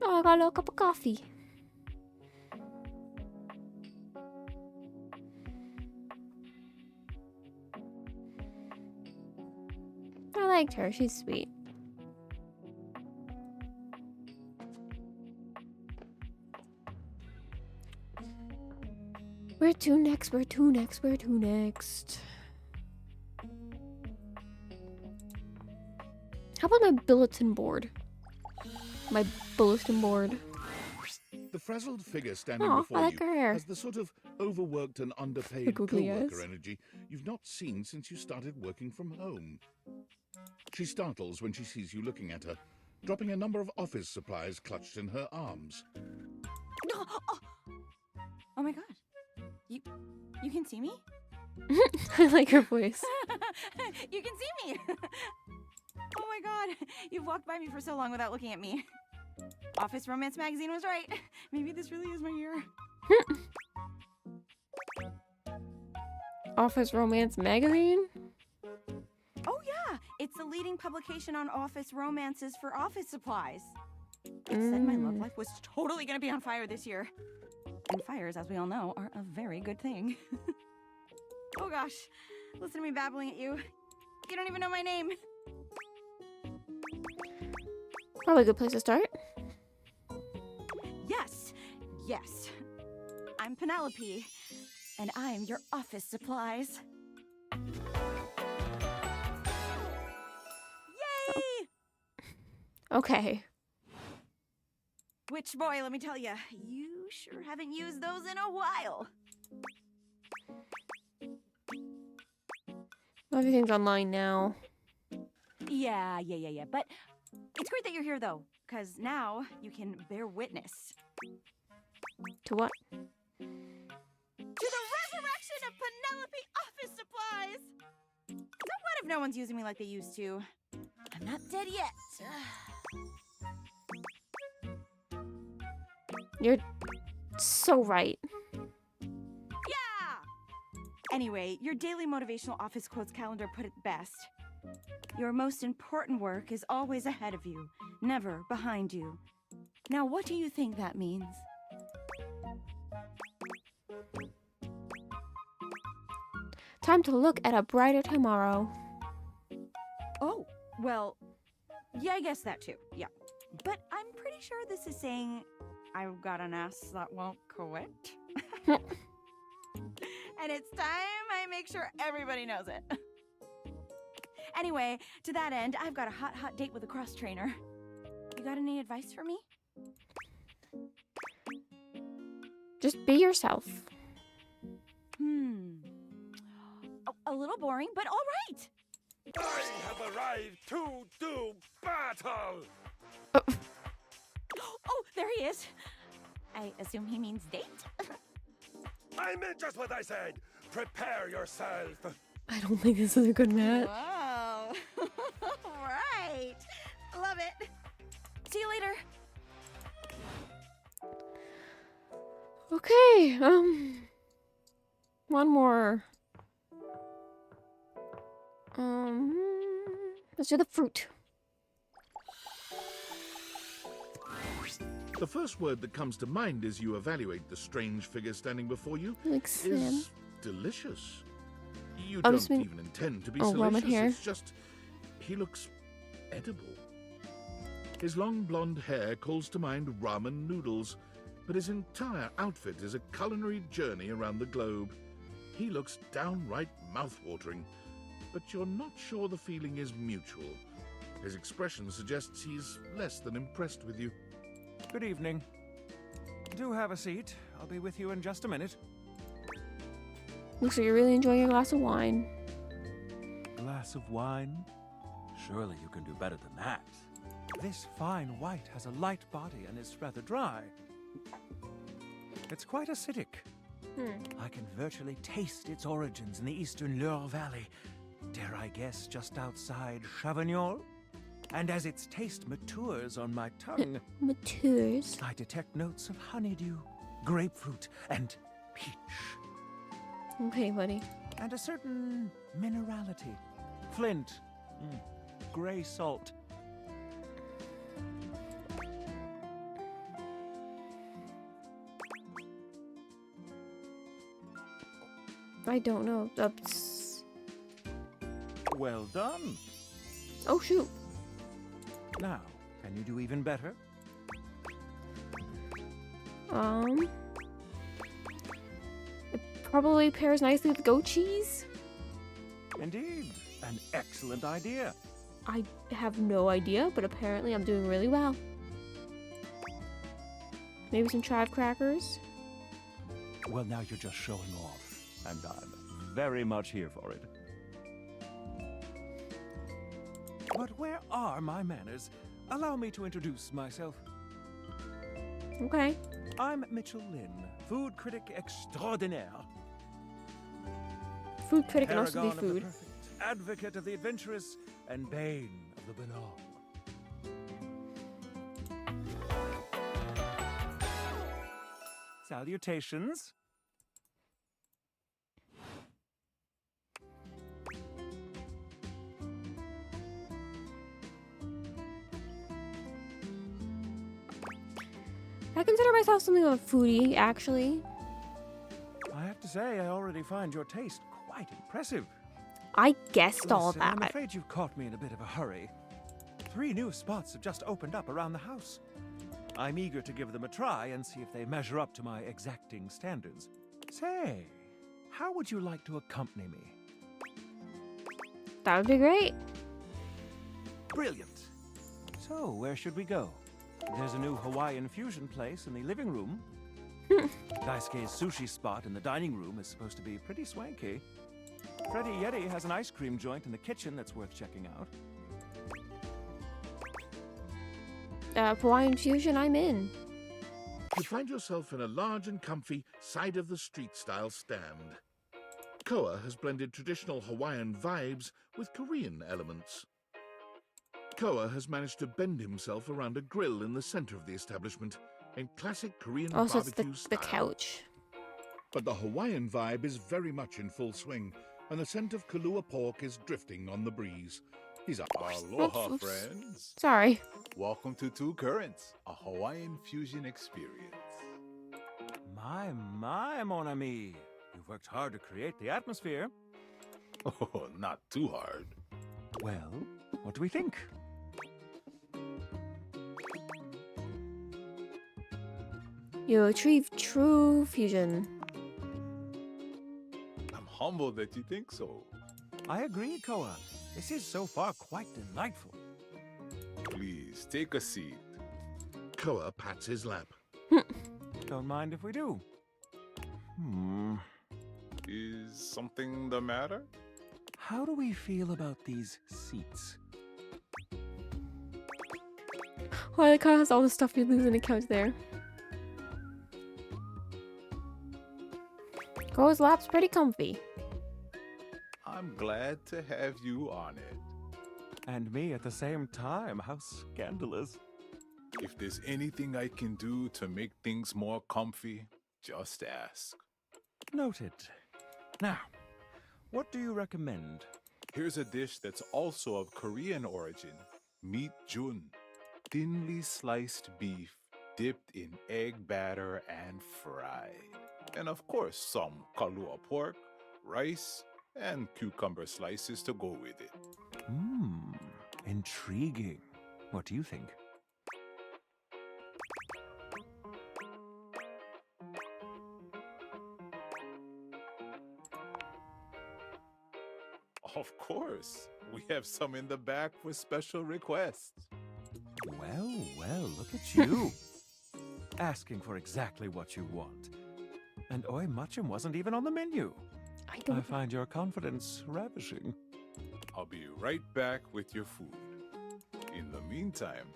Oh, I got a little cup of coffee. I liked her. She's sweet. Where to next? Where to next? Where to next? How about my bulletin board? My bulletin board. The frazzled figure standing Aw, I before like you her hair. has the sort of overworked and underpaid googly co-worker eyes. energy you've not seen since you started working from home. She startles when she sees you looking at her, dropping a number of office supplies clutched in her arms. Oh my god. You can see me? I like her voice. You can see me. Oh my god, you've walked by me for so long without looking at me. Office Romance Magazine was right. Maybe this really is my year. Office Romance Magazine? Oh yeah, it's the leading publication on office romances for office supplies. It said my love life was totally gonna be on fire this year. And fires, as we all know, are a very good thing. Oh gosh, listen to me babbling at you. You don't even know my name. Probably a good place to start. Yes, yes. I'm Penelope, and I'm your office supplies. Yay! Okay. Which, boy, let me tell you, you sure haven't used those in a while. Everything's online now. Yeah. But it's great that you're here, though, because now you can bear witness. To what? To the resurrection of Penelope office supplies! So what if no one's using me like they used to? I'm not dead yet. You're so right. Yeah! Anyway, your daily motivational office quotes calendar put it best. Your most important work is always ahead of you, never behind you. Now, what do you think that means? Time to look at a brighter tomorrow. Oh, well, yeah, I guess that too, yeah. But I'm pretty sure this is saying I've got an ass that won't quit. And it's time I make sure everybody knows it. Anyway, to that end, I've got a hot date with a cross trainer. You got any advice for me? Just be yourself. A little boring, but all right. I have arrived to do battle! Oh, there he is. I assume he means date? I meant just what I said. Prepare yourself. I don't think this is a good match. Wow. All right. Love it. See you later. Okay, one more. Let's do the fruit. The first word that comes to mind as you evaluate the strange figure standing before you Like Sam. is delicious. You I'm don't just being- even intend to be Oh, ramen salacious. hair. It's just he looks edible. His long blonde hair calls to mind ramen noodles, but his entire outfit is a culinary journey around the globe. He looks downright mouth-watering, but you're not sure the feeling is mutual. His expression suggests he's less than impressed with you. Good evening. Do have a seat. I'll be with you in just a minute. Looks like you're really enjoying a glass of wine. Glass of wine? Surely you can do better than that. This fine white has a light body and is rather dry. It's quite acidic. I can virtually taste its origins in the eastern Loire Valley. Dare I guess just outside Chavignol? And as its taste matures on my tongue, Matures. I detect notes of honeydew, grapefruit, and peach. Okay, buddy. And a certain minerality. Flint. Gray salt. I don't know. That's... Well done. Oh, shoot. Now, can you do even better? It probably pairs nicely with goat cheese. Indeed. An excellent idea. I have no idea, but apparently I'm doing really well. Maybe some chive crackers. Well, now you're just showing off. And I'm very much here for it. But where are my manners? Allow me to introduce myself. Okay. I'm Mitchell Lynn, food critic extraordinaire. Food critic can also be Paragon of the food. perfect, advocate of the adventurous, and bane of the banal. Salutations. I consider myself something of a foodie, actually. I have to say, I already find your taste quite impressive. I guessed all Listen, I'm that. afraid you've caught me in a bit of a hurry. 3 new spots have just opened up around the house. I'm eager to give them a try and see if they measure up to my exacting standards. Say, how would you like to accompany me? That would be great. Brilliant. So, where should we go? There's a new Hawaiian fusion place in the living room. Daisuke's sushi spot in the dining room is supposed to be pretty swanky. Freddy Yeti has an ice cream joint in the kitchen that's worth checking out. Hawaiian fusion, I'm in. You find yourself in a large and comfy side-of-the-street-style stand. Koa has blended traditional Hawaiian vibes with Korean elements. Koa has managed to bend himself around a grill in the center of the establishment in classic Korean Also, it's barbecue the style. couch. But the Hawaiian vibe is very much in full swing, and the scent of Kahlua pork is drifting on the breeze. He's up. Aloha, Oops. friends. Sorry. Welcome to Two Currents, a Hawaiian fusion experience. My, mon ami. You've worked hard to create the atmosphere. Oh, not too hard. Well, what do we think? You achieved true fusion. I'm humbled that you think so. I agree, Koa. This is so far quite delightful. Please, take a seat. Koa pats his lap. Don't mind if we do. Is something the matter? How do we feel about these seats? Oh, I like how it has all the stuff you lose in the couch there. Koa's lap's pretty comfy. I'm glad to have you on it. And me at the same time. How scandalous. If there's anything I can do to make things more comfy, just ask. Noted. Now, what do you recommend? Here's a dish that's also of Korean origin, meat jun. Thinly sliced beef dipped in egg batter and fried. And of course, some Kahlua pork, rice, and cucumber slices to go with it. Intriguing. What do you think? Of course, we have some in the back for special requests. Well, look at you. Asking for exactly what you want. And Oi Muchum wasn't even on the menu. I find your confidence ravishing. I'll be right back with your food. In the meantime,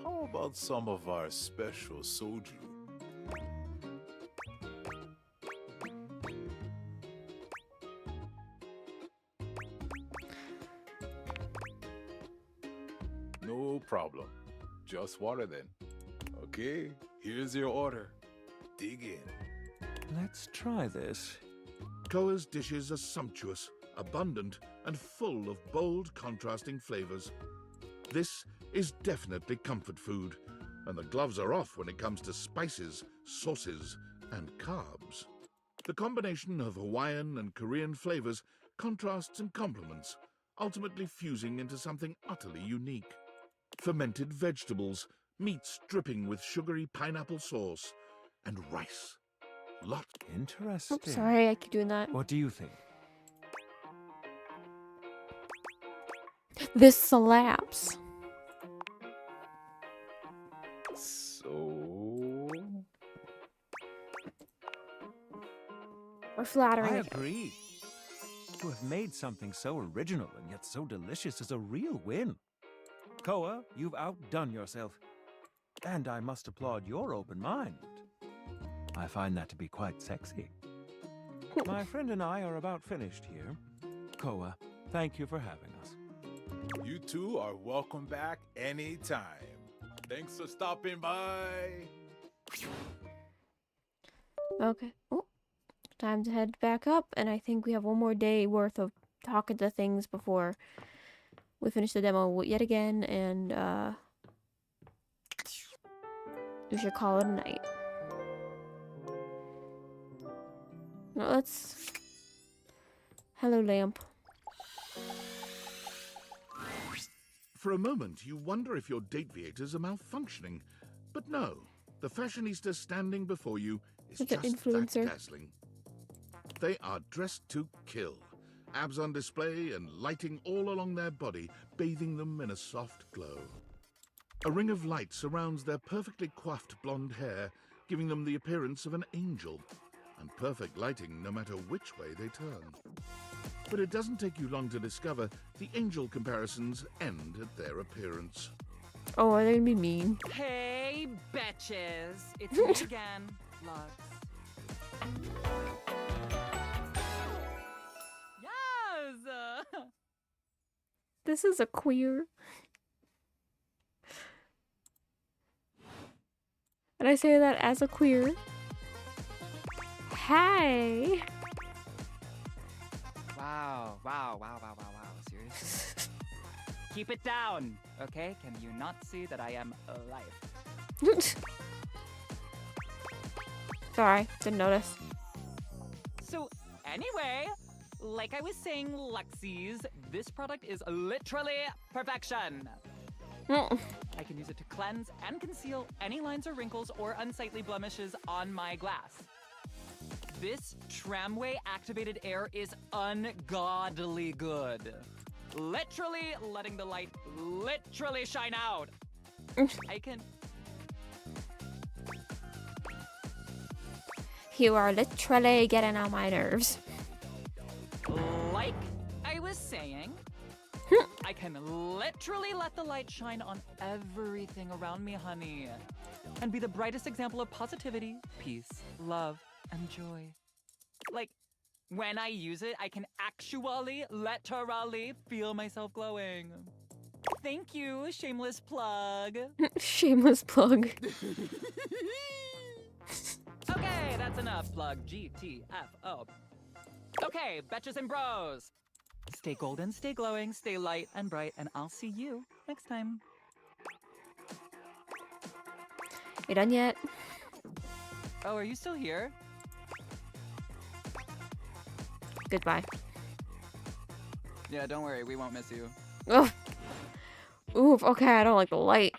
how about some of our special soju? No problem. Just water then. Okay, here's your order. Dig in. Let's try this. Koa's dishes are sumptuous, abundant, and full of bold, contrasting flavors. This is definitely comfort food, and the gloves are off when it comes to spices, sauces, and carbs. The combination of Hawaiian and Korean flavors contrasts and complements, ultimately fusing into something utterly unique. Fermented vegetables, meats dripping with sugary pineapple sauce, and rice. Interesting. Oops, sorry, I keep doing that. What do you think? This slaps. So... We're flattering. I agree. To have made something so original and yet so delicious is a real win. Koa, you've outdone yourself. And I must applaud your open mind. I find that to be quite sexy. My friend and I are about finished here. Koa, thank you for having us. You two are welcome back anytime. Thanks for stopping by. Okay. Oh, time to head back up, and I think we have one more day worth of talking to things before we finish the demo yet again, and we should call it a night. Now let's... Hello, lamp. For a moment, you wonder if your dateviators are malfunctioning. But no, the fashionista standing before you is Such an just influencer. that dazzling. They are dressed to kill. Abs on display and lighting all along their body, bathing them in a soft glow. A ring of light surrounds their perfectly coiffed blonde hair, giving them the appearance of an angel. And perfect lighting no matter which way they turn. But it doesn't take you long to discover the angel comparisons end at their appearance. Oh, are they gonna be mean? Hey, betches. It's me again, Lux. Yes! This is a queer. And I say that as a queer. Hey! Wow. Seriously? Keep it down, okay? Can you not see that I am alive? Sorry, didn't notice. So, anyway, like I was saying, Luxies, this product is literally perfection. I can use it to cleanse and conceal any lines or wrinkles or unsightly blemishes on my glass. This tramway activated air is ungodly good. Literally letting the light literally shine out. I can... You are literally getting on my nerves. Like I was saying, I can literally let the light shine on everything around me, honey. And be the brightest example of positivity, peace, love, and joy. Like, when I use it, I can actually, literally feel myself glowing. Thank you, shameless plug. Shameless plug. Okay, that's enough, plug. GTFO. Okay, betches and bros. Stay golden, stay glowing, stay light and bright, and I'll see you next time. You done yet? Oh, are you still here? Goodbye. Yeah, don't worry, we won't miss you. Ugh. Oof, okay, I don't like the light.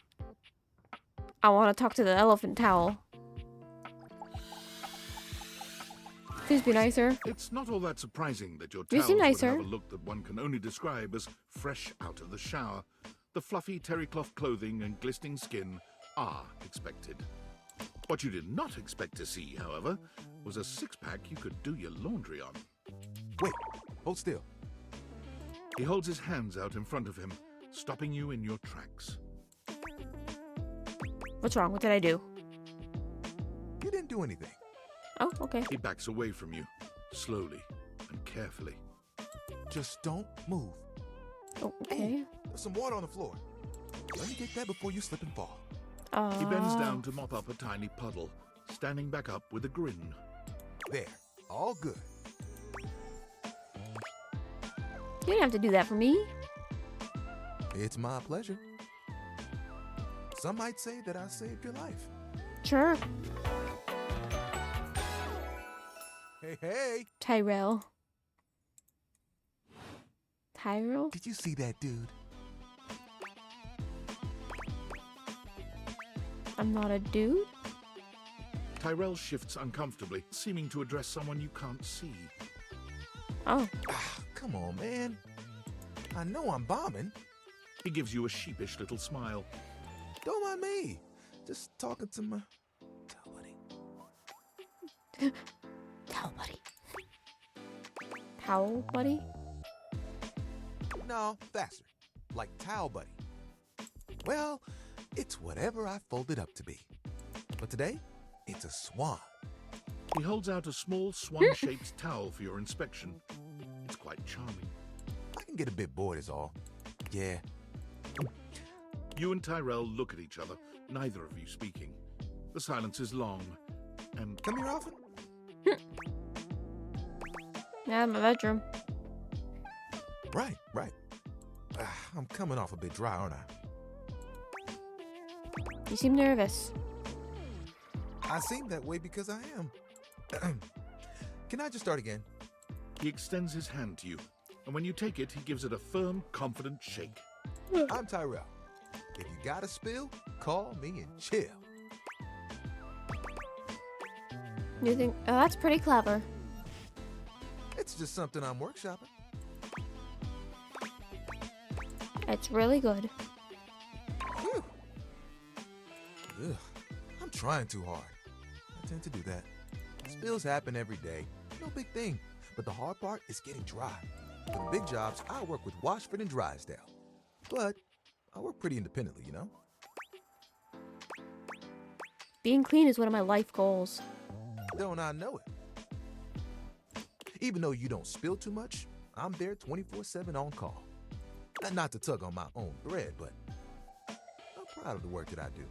I want to talk to the elephant towel. Please be nicer. It's not all that surprising that your You towels seem would nicer. have a look that one can only describe as fresh out of the shower. The fluffy terry cloth clothing and glistening skin are expected. What you did not expect to see, however, was a six-pack you could do your laundry on. Wait, hold still. He holds his hands out in front of him, stopping you in your tracks. What's wrong? What did I do? You didn't do anything. Oh, okay. He backs away from you, slowly and carefully. Just don't move. Oh, okay. There's some water on the floor. Let me get that before you slip and fall. He bends down to mop up a tiny puddle, standing back up with a grin. There, all good. You didn't have to do that for me. It's my pleasure. Some might say that I saved your life. Sure. Hey. Tyrell. Tyrell? Did you see that dude? I'm not a dude? Tyrell shifts uncomfortably, seeming to address someone you can't see. Oh. Come on, man. I know I'm bombing. He gives you a sheepish little smile. Don't mind me. Just talking to my towel buddy. Towel buddy. Towel buddy? No, faster. Like towel buddy. Well, it's whatever I fold it up to be. But today, it's a swan. He holds out a small swan-shaped towel for your inspection. It's quite charming. I can get a bit bored is all. Yeah. You and Tyrell look at each other, neither of you speaking. The silence is long, and... Come here often? Yeah, my bedroom. Right. I'm coming off a bit dry, aren't I? You seem nervous. I seem that way because I am. Can I just start again? He extends his hand to you, and when you take it, he gives it a firm, confident shake. I'm Tyrell. If you got a spill, call me and chill. You think, oh, that's pretty clever. It's just something I'm workshopping. It's really good. Whew. Ugh, I'm trying too hard. I tend to do that. Spills happen every day. No big thing. But the hard part is getting dry. For the big jobs, I work with Washford and Drysdale. But I work pretty independently, you know? Being clean is one of my life goals. Don't I know it? Even though you don't spill too much, I'm there 24/7 on call. Not to tug on my own thread, but I'm proud of the work that I do.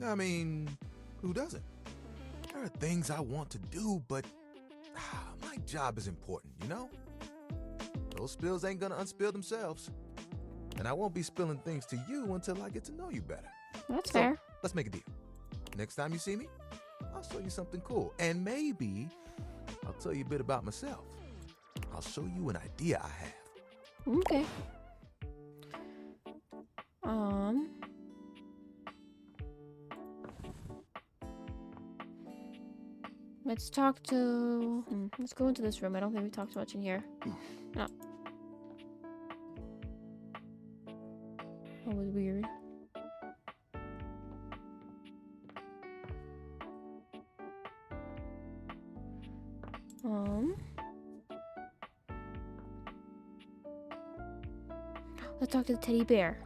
I mean, who doesn't? There are things I want to do, but my job is important, you know? Those spills ain't gonna unspill themselves. And I won't be spilling things to you until I get to know you better. That's fair. Let's make a deal. Next time you see me, I'll show you something cool. And maybe I'll tell you a bit about myself. I'll show you an idea I have. Okay. Let's talk to... let's go into this room. I don't think we talked much in here. No. That was weird. Let's talk to the teddy bear.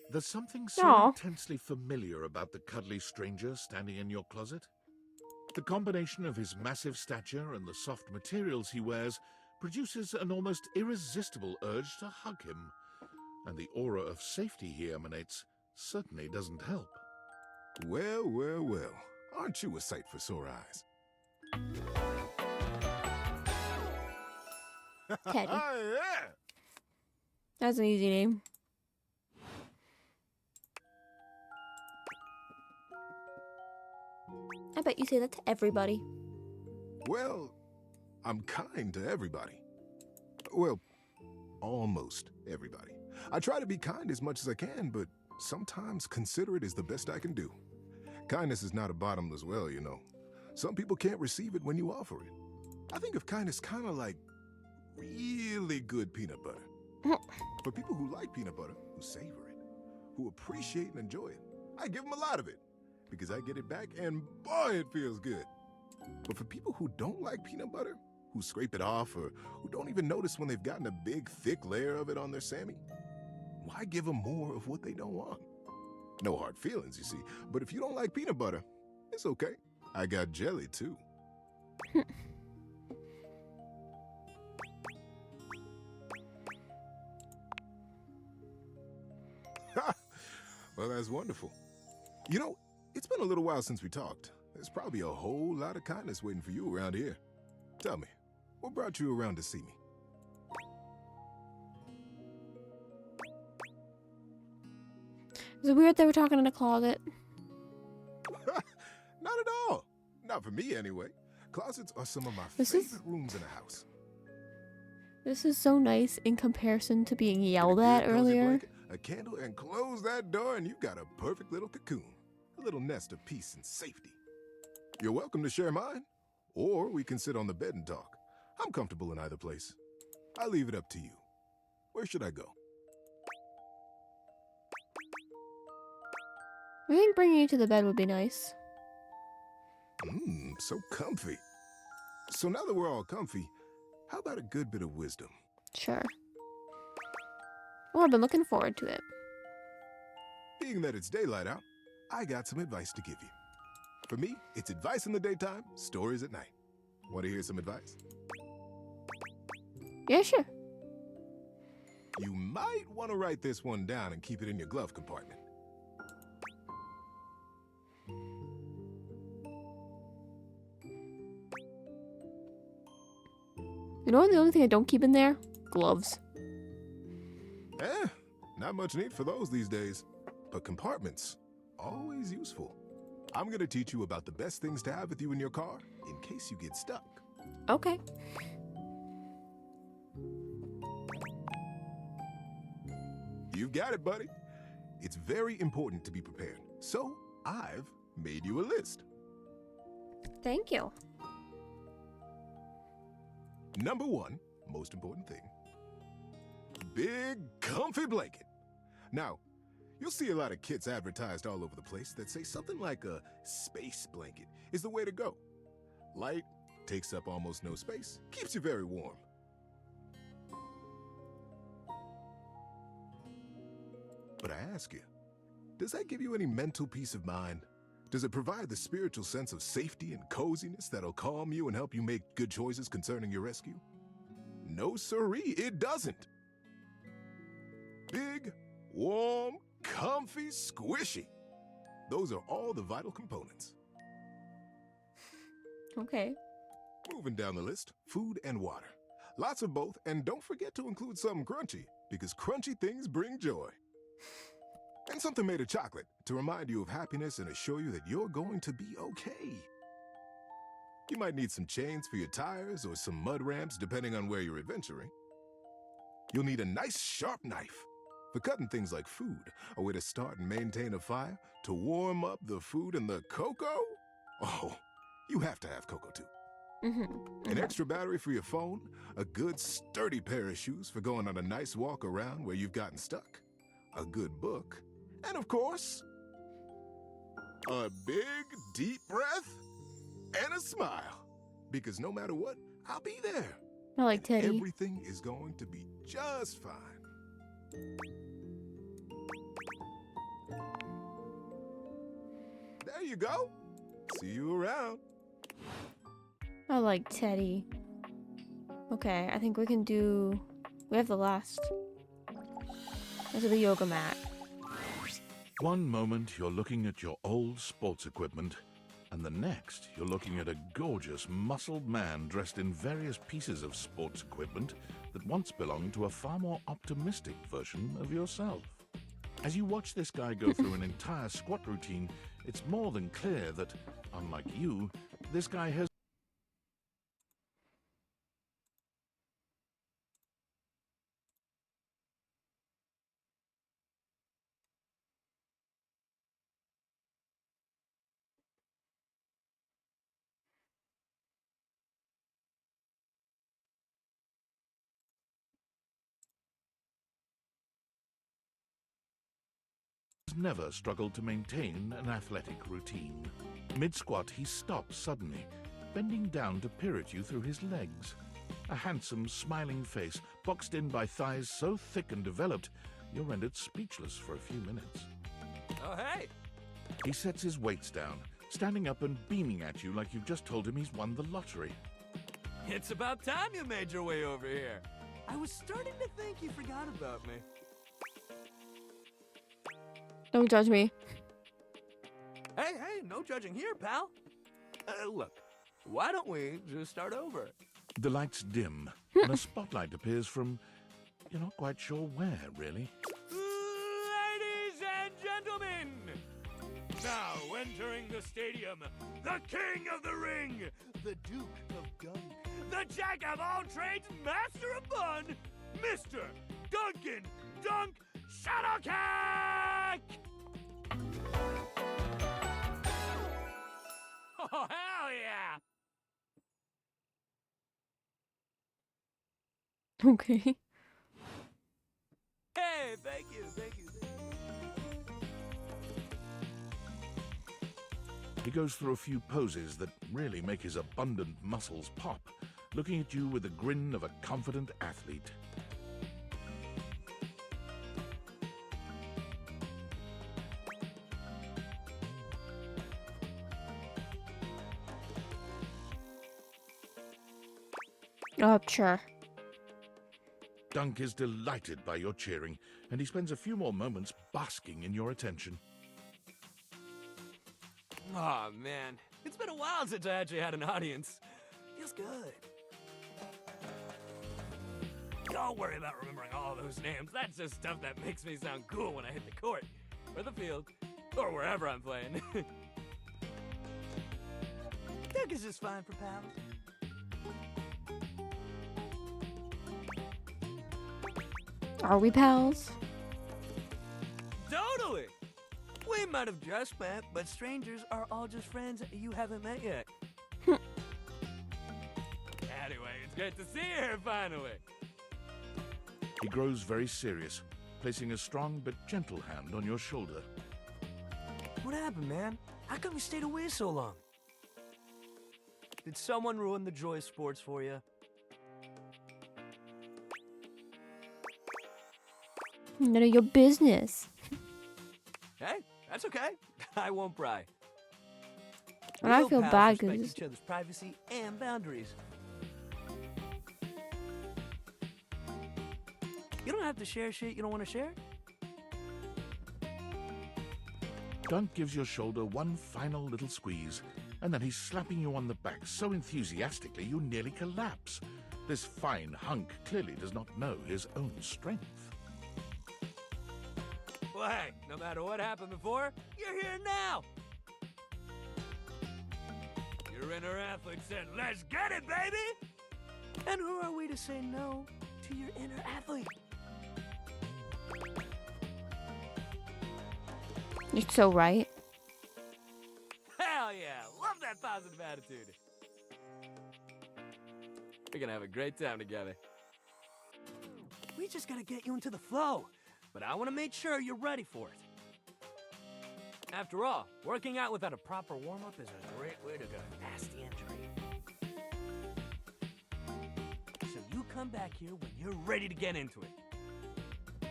There's something so Aw. intensely familiar about the cuddly stranger standing in your closet. The combination of his massive stature and the soft materials he wears produces an almost irresistible urge to hug him. And the aura of safety he emanates certainly doesn't help. Well. Aren't you a sight for sore eyes? Teddy. Yeah. That's an easy name. I bet you say that to everybody. Well, I'm kind to everybody. Well, almost everybody. I try to be kind as much as I can, but sometimes considerate is the best I can do. Kindness is not a bottomless well, you know. Some people can't receive it when you offer it. I think of kindness kind of like really good peanut butter. For people who like peanut butter, who savor it, who appreciate and enjoy it, I give them a lot of it because I get it back and boy, it feels good. But for people who don't like peanut butter, who scrape it off or who don't even notice when they've gotten a big, thick layer of it on their Sammy, why give them more of what they don't want? No hard feelings, you see. But if you don't like peanut butter, it's okay. I got jelly, too. Well, that's wonderful. You know, it's been a little while since we talked. There's probably a whole lot of kindness waiting for you around here. Tell me, what brought you around to see me? Is it weird that we're talking in a closet? Not at all. Not for me, anyway. Closets are some of my favorite rooms in a house. This is so nice in comparison to being yelled at Cozy earlier. blanket, a candle, and close that door, and you've got a perfect little cocoon. A little nest of peace and safety. You're welcome to share mine, or we can sit on the bed and talk. I'm comfortable in either place. I leave it up to you. Where should I go? I think bringing you to the bed would be nice. So comfy. So now that we're all comfy, how about a good bit of wisdom? Sure. Well, I've been looking forward to it. Being that it's daylight out, I got some advice to give you. For me, it's advice in the daytime, stories at night. Want to hear some advice? Yeah, sure. You might want to write this one down and keep it in your glove compartment. You know what? The only thing I don't keep in there? Gloves. Not much need for those these days. But compartments, always useful. I'm going to teach you about the best things to have with you in your car in case you get stuck. Okay. You've got it, buddy. It's very important to be prepared. So, I've made you a list. Thank you. Number 1, most important thing. Big, comfy blanket. Now, you'll see a lot of kits advertised all over the place that say something like a space blanket is the way to go. Light, takes up almost no space, keeps you very warm. But I ask you, does that give you any mental peace of mind? Does it provide the spiritual sense of safety and coziness that'll calm you and help you make good choices concerning your rescue? No siree, it doesn't. Big, warm, comfy, squishy. Those are all the vital components. Okay. Moving down the list, food and water. Lots of both, and don't forget to include something crunchy, because crunchy things bring joy. And something made of chocolate to remind you of happiness and assure you that you're going to be okay. You might need some chains for your tires or some mud ramps depending on where you're adventuring. You'll need a nice sharp knife for cutting things like food, a way to start and maintain a fire, to warm up the food and the cocoa. Oh, you have to have cocoa too. An extra battery for your phone, a good sturdy pair of shoes for going on a nice walk around where you've gotten stuck, a good book, and of course, a big deep breath and a smile. Because no matter what, I'll be there. I like Teddy. Everything is going to be just fine. There you go. See you around. I like Teddy. Okay, I think we can do... We have the last. This is the yoga mat. One moment you're looking at your old sports equipment, and the next you're looking at a gorgeous, muscled man dressed in various pieces of sports equipment that once belonged to a far more optimistic version of yourself. As you watch this guy go through an entire squat routine, it's more than clear that, unlike you, this guy has never struggled to maintain an athletic routine. Mid-squat, he stops suddenly, bending down to peer at you through his legs. A handsome, smiling face, boxed in by thighs so thick and developed, you're rendered speechless for a few minutes. Oh, hey! He sets his weights down, standing up and beaming at you like you've just told him he's won the lottery. It's about time you made your way over here. I was starting to think you forgot about me. Don't judge me. Hey, no judging here, pal. Look, why don't we just start over? The lights dim, and a spotlight appears from... You're not quite sure where, really. Ladies and gentlemen, now entering the stadium, the king of the ring, the Duke of Gunk, the jack of all trades, master of fun, Mr. Duncan Dunk Shadowcat! Oh, hell yeah! Okay. Hey, thank you. He goes through a few poses that really make his abundant muscles pop, looking at you with the grin of a confident athlete. Oh, sure. Dunk is delighted by your cheering, and he spends a few more moments basking in your attention. Aw, man. It's been a while since I actually had an audience. Feels good. Don't worry about remembering all those names. That's just stuff that makes me sound cool when I hit the court, or the field, or wherever I'm playing. Dunk is just fine for pals. Are we pals? Totally! We might have just met, but strangers are all just friends you haven't met yet. Anyway, it's great to see you here finally. He grows very serious, placing a strong but gentle hand on your shoulder. What happened, man? How come you stayed away so long? Did someone ruin the joy of sports for you? None of your business. Hey, that's okay. I won't pry. And I Real feel pals bad respect because each other's privacy and boundaries. You don't have to share shit you don't want to share. Dunk gives your shoulder one final little squeeze, and then he's slapping you on the back so enthusiastically you nearly collapse. This fine hunk clearly does not know his own strength. Well, hey, no matter what happened before, you're here now. Your inner athlete said, "Let's get it, baby!" And who are we to say no to your inner athlete? you're so right. Hell yeah! Love that positive attitude. We're gonna have a great time together. We just gotta get you into the flow, but I want to make sure you're ready for it. After all, working out without a proper warm-up is a great way to get a nasty injury. So you come back here when you're ready to get into it.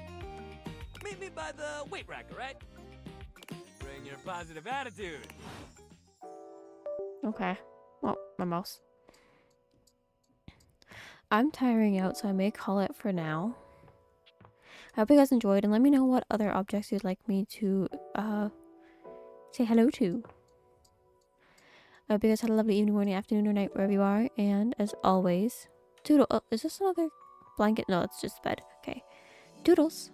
Meet me by the weight rack, all right? Bring your positive attitude. Okay. Well, my mouse. I'm tiring out, so I may call it for now. I hope you guys enjoyed, and let me know what other objects you'd like me to say hello to. I hope you guys had a lovely evening, morning, afternoon, or night, wherever you are. And as always, doodle. Oh, is this another blanket? No, it's just bed. Okay. Doodles.